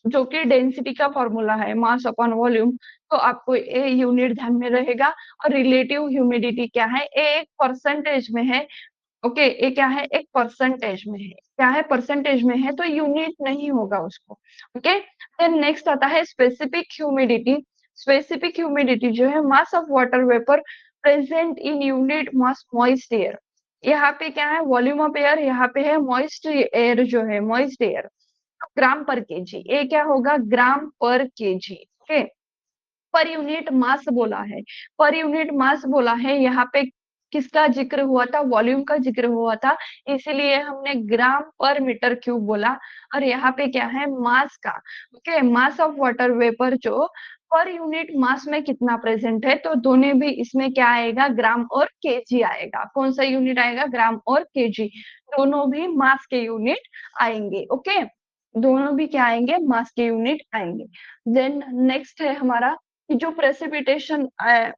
जो कि डेंसिटी का फॉर्मूला है, मास अपॉन वॉल्यूम, तो आपको ए यूनिट ध्यान में रहेगा। और रिलेटिव ह्यूमिडिटी क्या है, ए एक परसेंटेज में है। ओके, ये क्या है, एक परसेंटेज में है, क्या है, परसेंटेज में है, तो यूनिट नहीं होगा उसको। ओके, देन नेक्स्ट आता है स्पेसिफिक ह्यूमिडिटी। स्पेसिफिक ह्यूमिडिटी जो है mass of water vapour present in unit mass moist air. यहाँ पे क्या है, वॉल्यूम ऑफ एयर, यहाँ पे है मॉइस्ट एयर, जो है मॉइस्ट एयर, ग्राम पर केजी, ये क्या होगा, ग्राम पर KG. Okay, per unit mass बोला है, पर यूनिट मास बोला है, यहाँ पे किसका जिक्र हुआ था, वॉल्यूम का जिक्र हुआ था, इसलिए हमने ग्राम पर मीटर क्यूब बोला। और यहाँ पे क्या है, मास का। Okay, mass of water vapour जो पर यूनिट मास में कितना प्रेजेंट है, तो दोनों भी इसमें क्या आएगा, ग्राम और केजी आएगा। कौन सा यूनिट आएगा, ग्राम और केजी, दोनों भी मास के यूनिट आएंगे। ओके, दोनों भी क्या आएंगे, मास के यूनिट आएंगे। देन नेक्स्ट है हमारा कि जो प्रेसिपिटेशन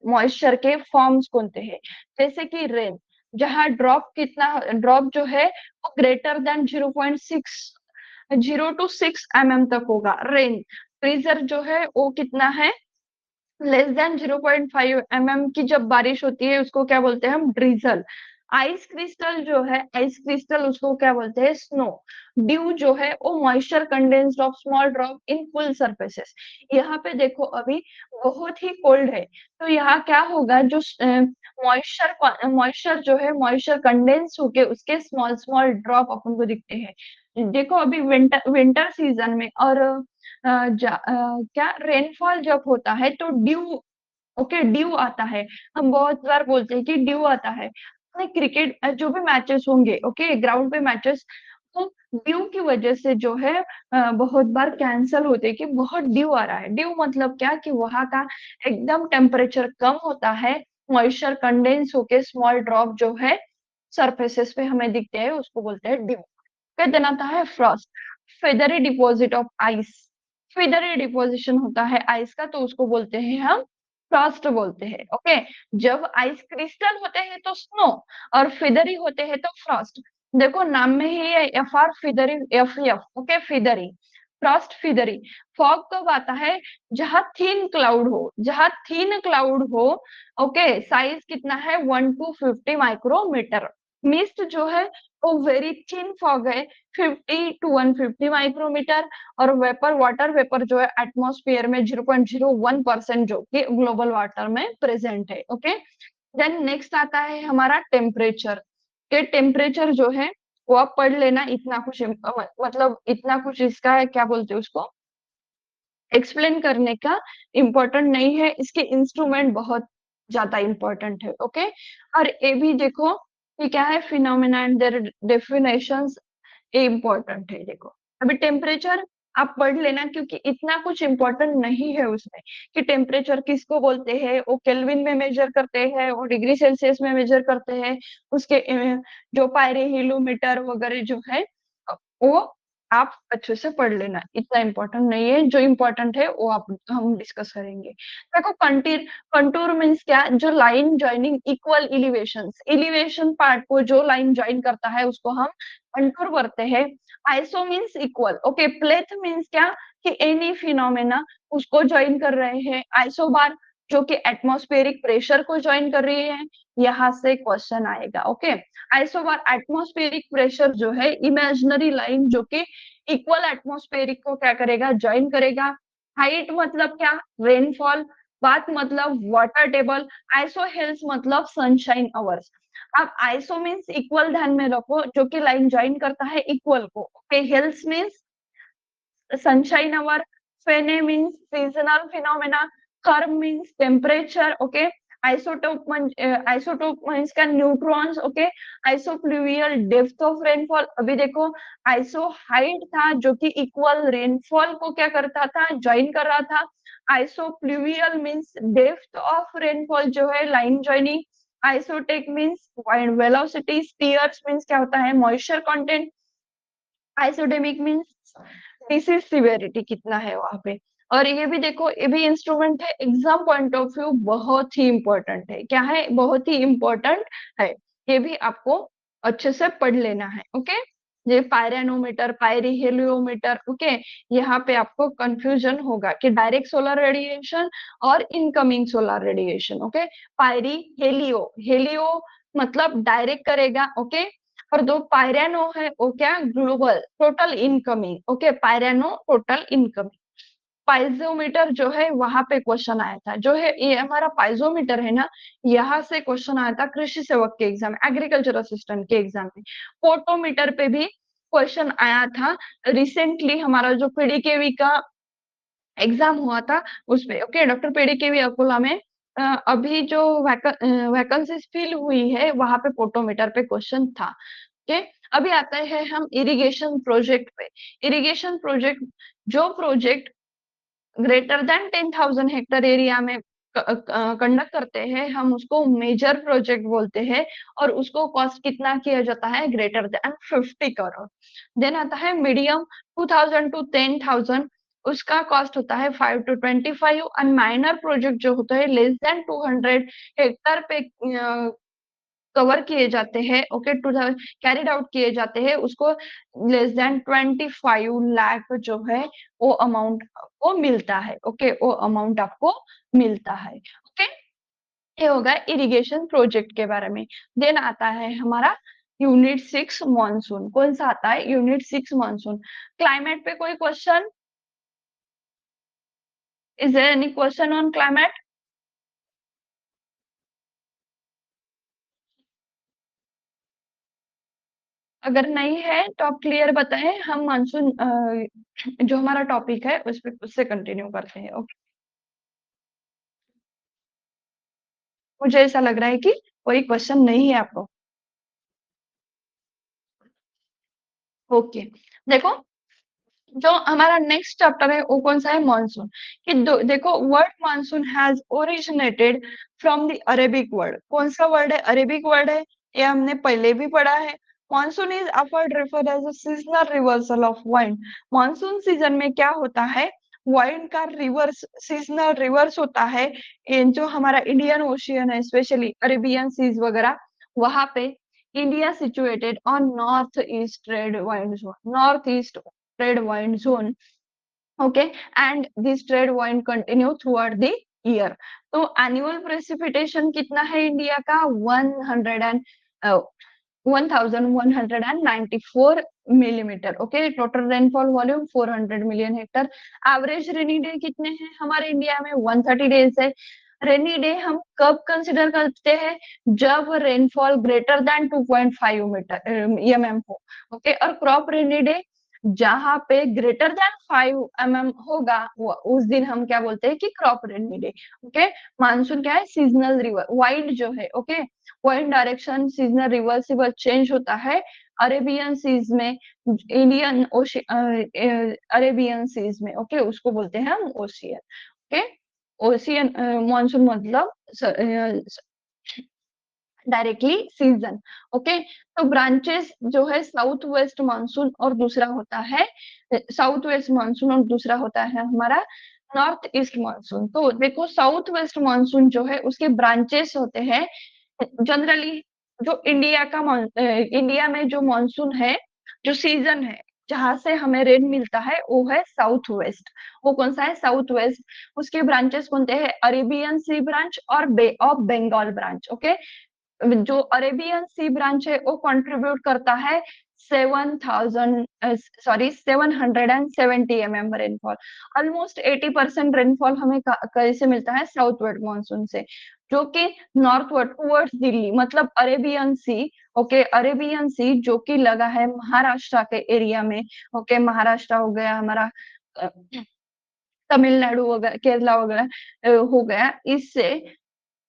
मॉइस्चर के फॉर्म्स कौन से हैं, जैसे कि रेन, जहां ड्रॉप कितना, ड्रॉप जो है वो ग्रेटर देन 0.6 तक होगा, रेन। फ्रीजर जो है वो कितना है, लेस देन 0.5 की जब बारिश होती है उसको क्या बोलते हैं हम, ड्रीजल। आइस क्रिस्टल जो है, आइस क्रिस्टल उसको क्या बोलते हैं, स्नो। ड्यू जो है वो moisture condensed of small drop in full surfaces. यहाँ पे देखो अभी बहुत ही कोल्ड है, तो यहाँ क्या होगा, जो मॉइस्चर मॉइस्चर जो है, मॉइस्चर कंडेंस होके उसके स्मॉल स्मॉल ड्रॉप अपन को दिखते हैं। देखो अभी विंटर विंटर सीजन में और क्या रेनफॉल जब होता है तो ड्यू, ओके, ड्यू आता है। हम बहुत बार बोलते हैं कि ड्यू आता है। अपने क्रिकेट जो भी मैचेस होंगे, ओके, ग्राउंड पे मैचेस, तो ड्यू की वजह से जो है बहुत बार कैंसल होते हैं कि बहुत ड्यू आ रहा है। ड्यू मतलब क्या, कि वहां का एकदम टेम्परेचर कम होता है, मॉइस्चर कंडेंस होके स्मॉल ड्रॉप जो है सरफेसेस पे हमें दिखते हैं, उसको बोलते हैं ड्यू। फिर देन आता है Frost, feathery deposit of ice. Feathery deposition होता है आइस का, तो उसको बोलते हैं हम फ्रॉस्ट बोलते हैं। ओके, जब आइस क्रिस्टल होते हैं तो स्नो, और फेदरी होते हैं तो फ्रॉस्ट। देखो नाम में ही है, F R feathery, F F, okay, feathery, Frost feathery. Fog कब आता है, जहां थिन क्लाउड हो, जहां थिन क्लाउड हो, ओके, साइज कितना है, 1 to 50 माइक्रोमीटर। मिस्ट जो है वो वेरी थिन फॉग है, 50 to 150 माइक्रोमीटर। और वेपर, वाटर वेपर जो है एटमॉस्फेयर में 0.01% जो कि ग्लोबल वाटर में प्रेजेंट है। ओके, देन नेक्स्ट आता है हमारा टेम्परेचर। के टेम्परेचर जो है वो आप पढ़ लेना, इतना कुछ मतलब इतना कुछ इसका है, क्या बोलते हैं उसको, एक्सप्लेन करने का इम्पोर्टेंट नहीं है, इसके इंस्ट्रूमेंट बहुत ज्यादा इम्पोर्टेंट है। ओके, और ये भी देखो कि क्या है, फिनोमेना एंड देयर डेफिनेशंस, ये इम्पोर्टेंट है। देखो अभी टेम्परेचर आप पढ़ लेना, क्योंकि इतना कुछ इम्पोर्टेंट नहीं है उसमें, कि टेम्परेचर किसको बोलते हैं, वो केल्विन में मेजर करते हैं, वो डिग्री सेल्सियस में मेजर करते हैं। उसके जो पायरेहिलोमीटर वगैरह जो है, वो आप अच्छे से पढ़ लेना, इतना इम्पोर्टेंट नहीं है। जो इम्पोर्टेंट है वो आप हम डिस्कस करेंगे। देखो कंटीर, कंटूर मीन्स क्या, जो line joining equal elevation, elevation part को जो लाइन ज्वाइन करता है उसको हम कंटूर बोलते हैं। Iso means equal, okay, pleth means क्या, कि एनी फिनोमेना उसको ज्वाइन कर रहे हैं। आइसोबार जो कि एटमॉस्फेरिक प्रेशर को ज्वाइन कर रही है, यहाँ से क्वेश्चन आएगा। ओके, आइसोबार एटमॉस्फेरिक प्रेशर जो है, इमेजिनरी लाइन जो कि इक्वल एटमॉस्फेरिक को क्या करेगा, ज्वाइन करेगा। हाइट मतलब क्या, रेनफॉल। बात मतलब वाटर टेबल। आइसो हिल्स मतलब सनशाइन आवर्स। अब आइसो मीन्स इक्वल ध्यान में रखो, जो कि लाइन ज्वाइन करता है इक्वल को। Okay, hills means sunshine hour, phene means seasonal phenomena, curve means temperature, okay, isotope means का neutrons, okay, isofluvial depth of rainfall. अभी देखो आइसो हाइट था जो कि इक्वल रेनफॉल को क्या करता था, ज्वाइन कर रहा था। Isofluvial means depth of rainfall जो है, line joining. Isotach means velocity. Steers means क्या होता है, moisture content. Isodemic means disease severity कितना है वहां पे। और ये भी देखो, ये भी इंस्ट्रूमेंट है, एग्जाम पॉइंट ऑफ व्यू बहुत ही इंपॉर्टेंट है। क्या है, बहुत ही इंपॉर्टेंट है। ये भी आपको अच्छे से पढ़ लेना है। ओके, ये पायरेनोमीटर, पायरीहेलियोमीटर, ओके, यहाँ पे आपको कंफ्यूजन होगा कि डायरेक्ट सोलर रेडिएशन और incoming solar radiation. Okay, pyrhelio, helio मतलब डायरेक्ट करेगा, ओके, और दो पायरेनो है वो क्या, global total incoming. Okay, pyrano total incoming. Piezometer जो है वहां पे क्वेश्चन आया था, जो है ये हमारा पाइजोमीटर है ना, यहाँ से क्वेश्चन आया था कृषि सेवक के एग्जाम में, एग्रीकल्चर असिस्टेंट के एग्जाम में। फोटोमीटर पे भी क्वेश्चन आया था रिसेंटली, हमारा जो पीडीकेवी का एग्जाम हुआ था उसपे। ओके, डॉक्टर पीडीकेवी अकोला में अभी जो वैकेंसीज फिल हुई है वहां पे फोटोमीटर पे क्वेश्चन था। ओके, अभी आते हैं हम इरिगेशन प्रोजेक्ट पे। इरिगेशन प्रोजेक्ट, जो project greater than 10,000 hectare area में कंडक्ट करते हैं, हम उसको मेजर प्रोजेक्ट बोलते हैं। और उसको कॉस्ट कितना किया जाता है, ग्रेटर देन 50 करोड़। देन आता है मीडियम, 2,000 to 10,000, उसका कॉस्ट होता है 5 to 25। एंड माइनर प्रोजेक्ट जो होता है लेस देन 200 हेक्टर पे कवर किए जाते हैं, ओके, टू कैरिड आउट किए जाते हैं, उसको लेस देन 25 लाख जो है वो अमाउंट को मिलता है। ओके, वो अमाउंट आपको मिलता है। ओके, ये होगा इरिगेशन प्रोजेक्ट के बारे में। देन आता है हमारा यूनिट 6 मॉनसून। कौन सा आता है? Unit 6 monsoon. क्लाइमेट पे कोई question? Is there any question on climate? अगर नहीं है तो आप क्लियर बताएं, हम मानसून जो हमारा टॉपिक है उस पे उससे कंटिन्यू करते हैं। ओके, मुझे ऐसा लग रहा है कि कोई क्वेश्चन नहीं है आपको। ओके, देखो जो हमारा नेक्स्ट चैप्टर है वो कौन सा है? मॉनसून। कि देखो word monsoon has originated from the Arabic word. कौन सा वर्ड है? अरेबिक वर्ड है। ये हमने पहले भी पढ़ा है। Monsoon is often referred as a seasonal reversal of wind. Monsoon season में क्या होता है? वाइंड का रिवर्स, सीजनल रिवर्स होता है। इन जो हमारा इंडियन ओशियन है, स्पेशली अरेबियन सीज वगैरह, वहां पे India situated on north east trade wind zone, north east trade wind zone. Okay, and this trade wind continue throughout the year. तो annual precipitation कितना है इंडिया का? 1194 millimetre. Okay, total rainfall volume 400 million Hector. Average rainy day कितने हैं हमारे India में? 130 days है। Rainy day हम कब कंसिडर करते हैं? जब rainfall greater than 2.5 metre mm हो। ओके, और क्रॉप रेनी डे जहां पे ग्रेटर देन 5 एमएम होगा, उस दिन हम क्या बोलते हैं? कि crop rainy day. Okay, monsoon क्या है? सीजनल रिवर वाइंड जो है, okay, wind direction seasonal reversible change होता है अरेबियन सीज में, इंडियन ओशियन, अरेबियन सीज में। ओके, उसको बोलते हैं हम ओशियन। ओके, ओशियन मॉनसून मतलब डायरेक्टली सीजन। ओके, तो ब्रांचेस जो है साउथ वेस्ट मानसून और दूसरा होता है साउथ वेस्ट मानसून और दूसरा होता है हमारा नॉर्थ ईस्ट मानसून। तो देखो साउथ वेस्ट मानसून जो है उसके ब्रांचेस होते हैं जनरली। जो इंडिया में जो मानसून है, जो सीजन है जहां से हमें रेन मिलता है वो है साउथ वेस्ट। वो कौन सा है? South west. उसके ब्रांचेस कौन से हैं? अरेबियन सी ब्रांच और बे ऑफ बंगाल ब्रांच। ओके, जो अरेबियन सी ब्रांच है वो कंट्रीब्यूट करता है 770 एमएम रेनफॉल। ऑलमोस्ट 80% रेनफॉल हमें कैसे मिलता है? साउथवर्ड मानसून से, जो कि नॉर्थवर्ड टुवर्ड्स दिल्ली, मतलब अरेबियन सी। ओके, अरेबियन सी जो कि लगा है महाराष्ट्र के एरिया में। ओके, महाराष्ट्र हो गया हमारा, अ, तमिलनाडु वगैरह, केरला वगैरह हो गया। इससे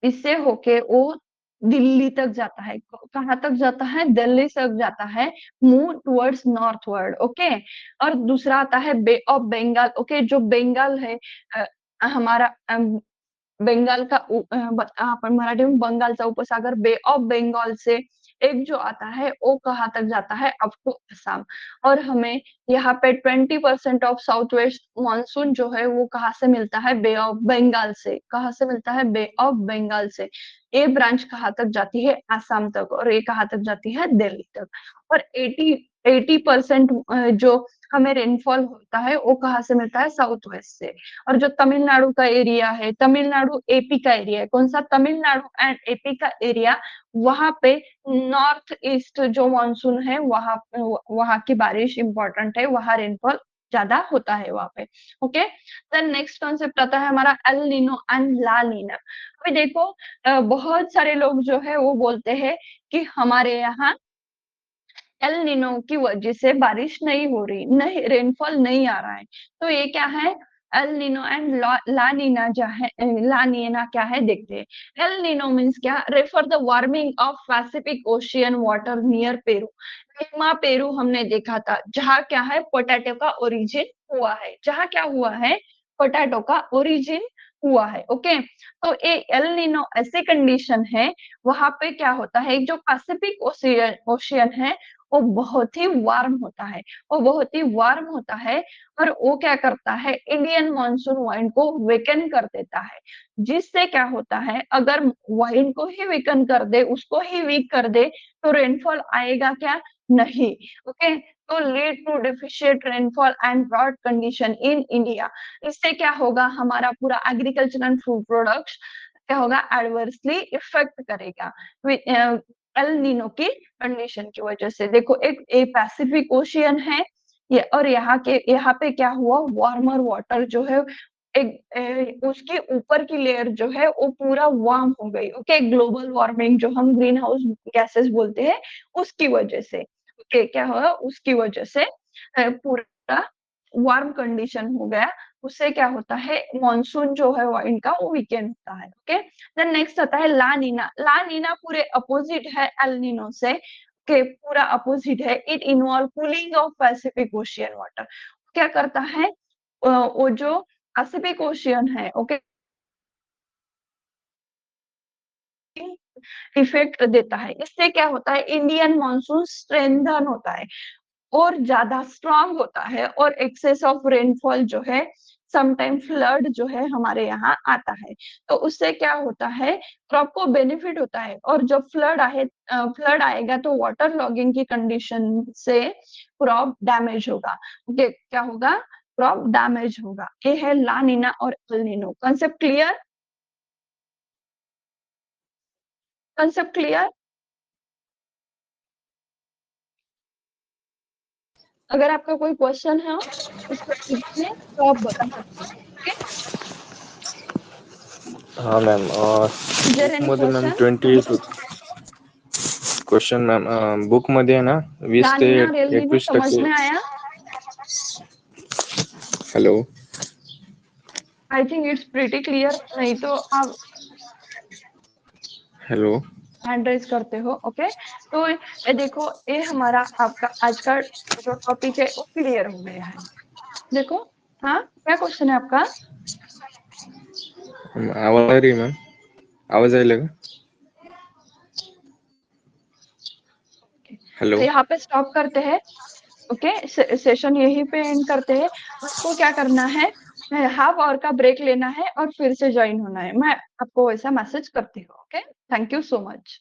इससे होके वो दिल्ली तक जाता है। कहाँ तक जाता है? दिल्ली तक जाता है, मूव टुवर्ड्स नॉर्थवर्ड। ओके, और दूसरा आता है बे ऑफ बंगाल। ओके, जो बंगाल है हमारा बंगाल का आपण मराठी में बंगालचा उपसागर, बे ऑफ बंगाल से एक जो आता है वो कहाँ तक जाता है? Up to Assam. और हमें यहाँ पे 20% ऑफ साउथ वेस्ट मानसून जो है वो कहाँ से मिलता है? बे ऑफ बंगाल से। कहाँ से मिलता है? बे ऑफ बंगाल से। ये ब्रांच कहाँ तक जाती है? असम तक। और ये कहाँ तक जाती है? दिल्ली तक। और 80% जो हमें रेनफॉल होता है वो कहाँ से मिलता है? साउथ वेस्ट से। और जो तमिलनाडु का एरिया है, तमिलनाडु एपी का एरिया है, कौन सा? तमिलनाडु एंड एपी का एरिया, वहां पे नॉर्थ ईस्ट जो मानसून है वहां वहां की बारिश इंपॉर्टेंट है, वहां रेनफॉल ज्यादा होता है वहां पे। ओके, देन नेक्स्ट कॉन्सेप्ट आता है हमारा एल नीनो एंड ला नीना। अभी देखो बहुत सारे लोग जो है वो बोलते हैं कि हमारे यहाँ एल नीनो की वजह से बारिश नहीं हो रही, नहीं रेनफॉल नहीं आ रहा है। तो ये क्या है? एल नीनो एंड ला नीना जो है, ला नीना क्या है देखते हैं। एल नीनो मीन्स क्या? Refer the warming of Pacific ocean water near Peru. Lima Peru हमने देखा था, जहाँ क्या है? पोटैटो का ओरिजिन हुआ है। जहाँ क्या हुआ है? पोटैटो का ओरिजिन हुआ है। ओके, तो ये एल नीनो ऐसी कंडीशन है, वहां पे क्या होता है? जो पैसिफिक ओशियन ओशियन है वो बहुत ही वार्म होता है, वो बहुत ही वार्म होता है। और वो क्या करता है? इंडियन मानसून वाइंड को वेकन कर देता है। जिससे क्या होता है? अगर वाइंड को ही वेकन कर दे, उसको ही वीक कर दे, तो रेनफॉल आएगा क्या? नहीं। ओके, तो lead to deficient rainfall and drought condition in India. इससे क्या होगा? हमारा पूरा एग्रीकल्चर एंड फूड प्रोडक्ट्स क्या होगा, एडवर्सली इफेक्ट करेगा एल नीनो की कंडीशन की वजह से। देखो एक पैसिफिक ओशियन है ये, और यहाँ पे क्या हुआ, वार्मर वाटर जो है उसके ऊपर की लेयर जो है वो पूरा वार्म हो गई। ओके, ग्लोबल वार्मिंग जो हम ग्रीन हाउस गैसेस बोलते हैं उसकी वजह से। ओके, क्या हुआ, उसकी वजह से पूरा वार्म कंडीशन हो गया। उससे क्या होता है, मानसून जो है वो इनका वो वीकेंड होता है। ओके, देन नेक्स्ट आता है ला नीना। ला नीना पूरे अपोजिट है एल नीनो से, के पूरा अपोजिट है। It involve cooling of Pacific ocean water. क्या करता है, वो जो पैसिफिक ओशियन है, ओके, इफेक्ट देता है। इससे क्या होता है, इंडियन मानसून स्ट्रेंथन होता है और ज्यादा स्ट्रांग होता है, और एक्सेस ऑफ रेनफॉल जो है, समटाइम फ्लड जो है हमारे यहाँ आता है। तो उससे क्या होता है, क्रॉप को बेनिफिट होता है। और जब फ्लड आएगा तो वाटर लॉगिंग की कंडीशन से क्रॉप डैमेज होगा। ओके, क्या होगा, क्रॉप डैमेज होगा। ये है ला नीना और El Nino. Concept clear, concept clear. अगर आपका कोई क्वेश्चन है इस टॉपिक में तो आप बता सकते हो। ओके, हाँ मैम, इज देयर एनी बुकमध्ये मॅम क्वेश्चन? 20 क्वेश्चन मॅम, बुकमध्ये आहे ना 20 ला ते नीना और एल नीनो समझ 21%। में आया? Hello. I think it's pretty clear. नहीं तो आप हेलो। हैंड रेज करते हो। ओके, तो ये देखो, ये हमारा आपका आज का जो टॉपिक है वो क्लियर हो गया है। देखो, हाँ, क्या क्वेश्चन है आपका? आवाज आ रही है मैम? आवाज आएगा का? हेलो। तो यहाँ पे स्टॉप करते हैं। ओके, सेशन यहीं पे एंड करते हैं। आपको क्या करना है, हाफ आवर का ब्रेक लेना है और फिर से ज्वाइन होना है। मैं आपको वैसा मैसेज करती हूँ। Okay, thank you so much.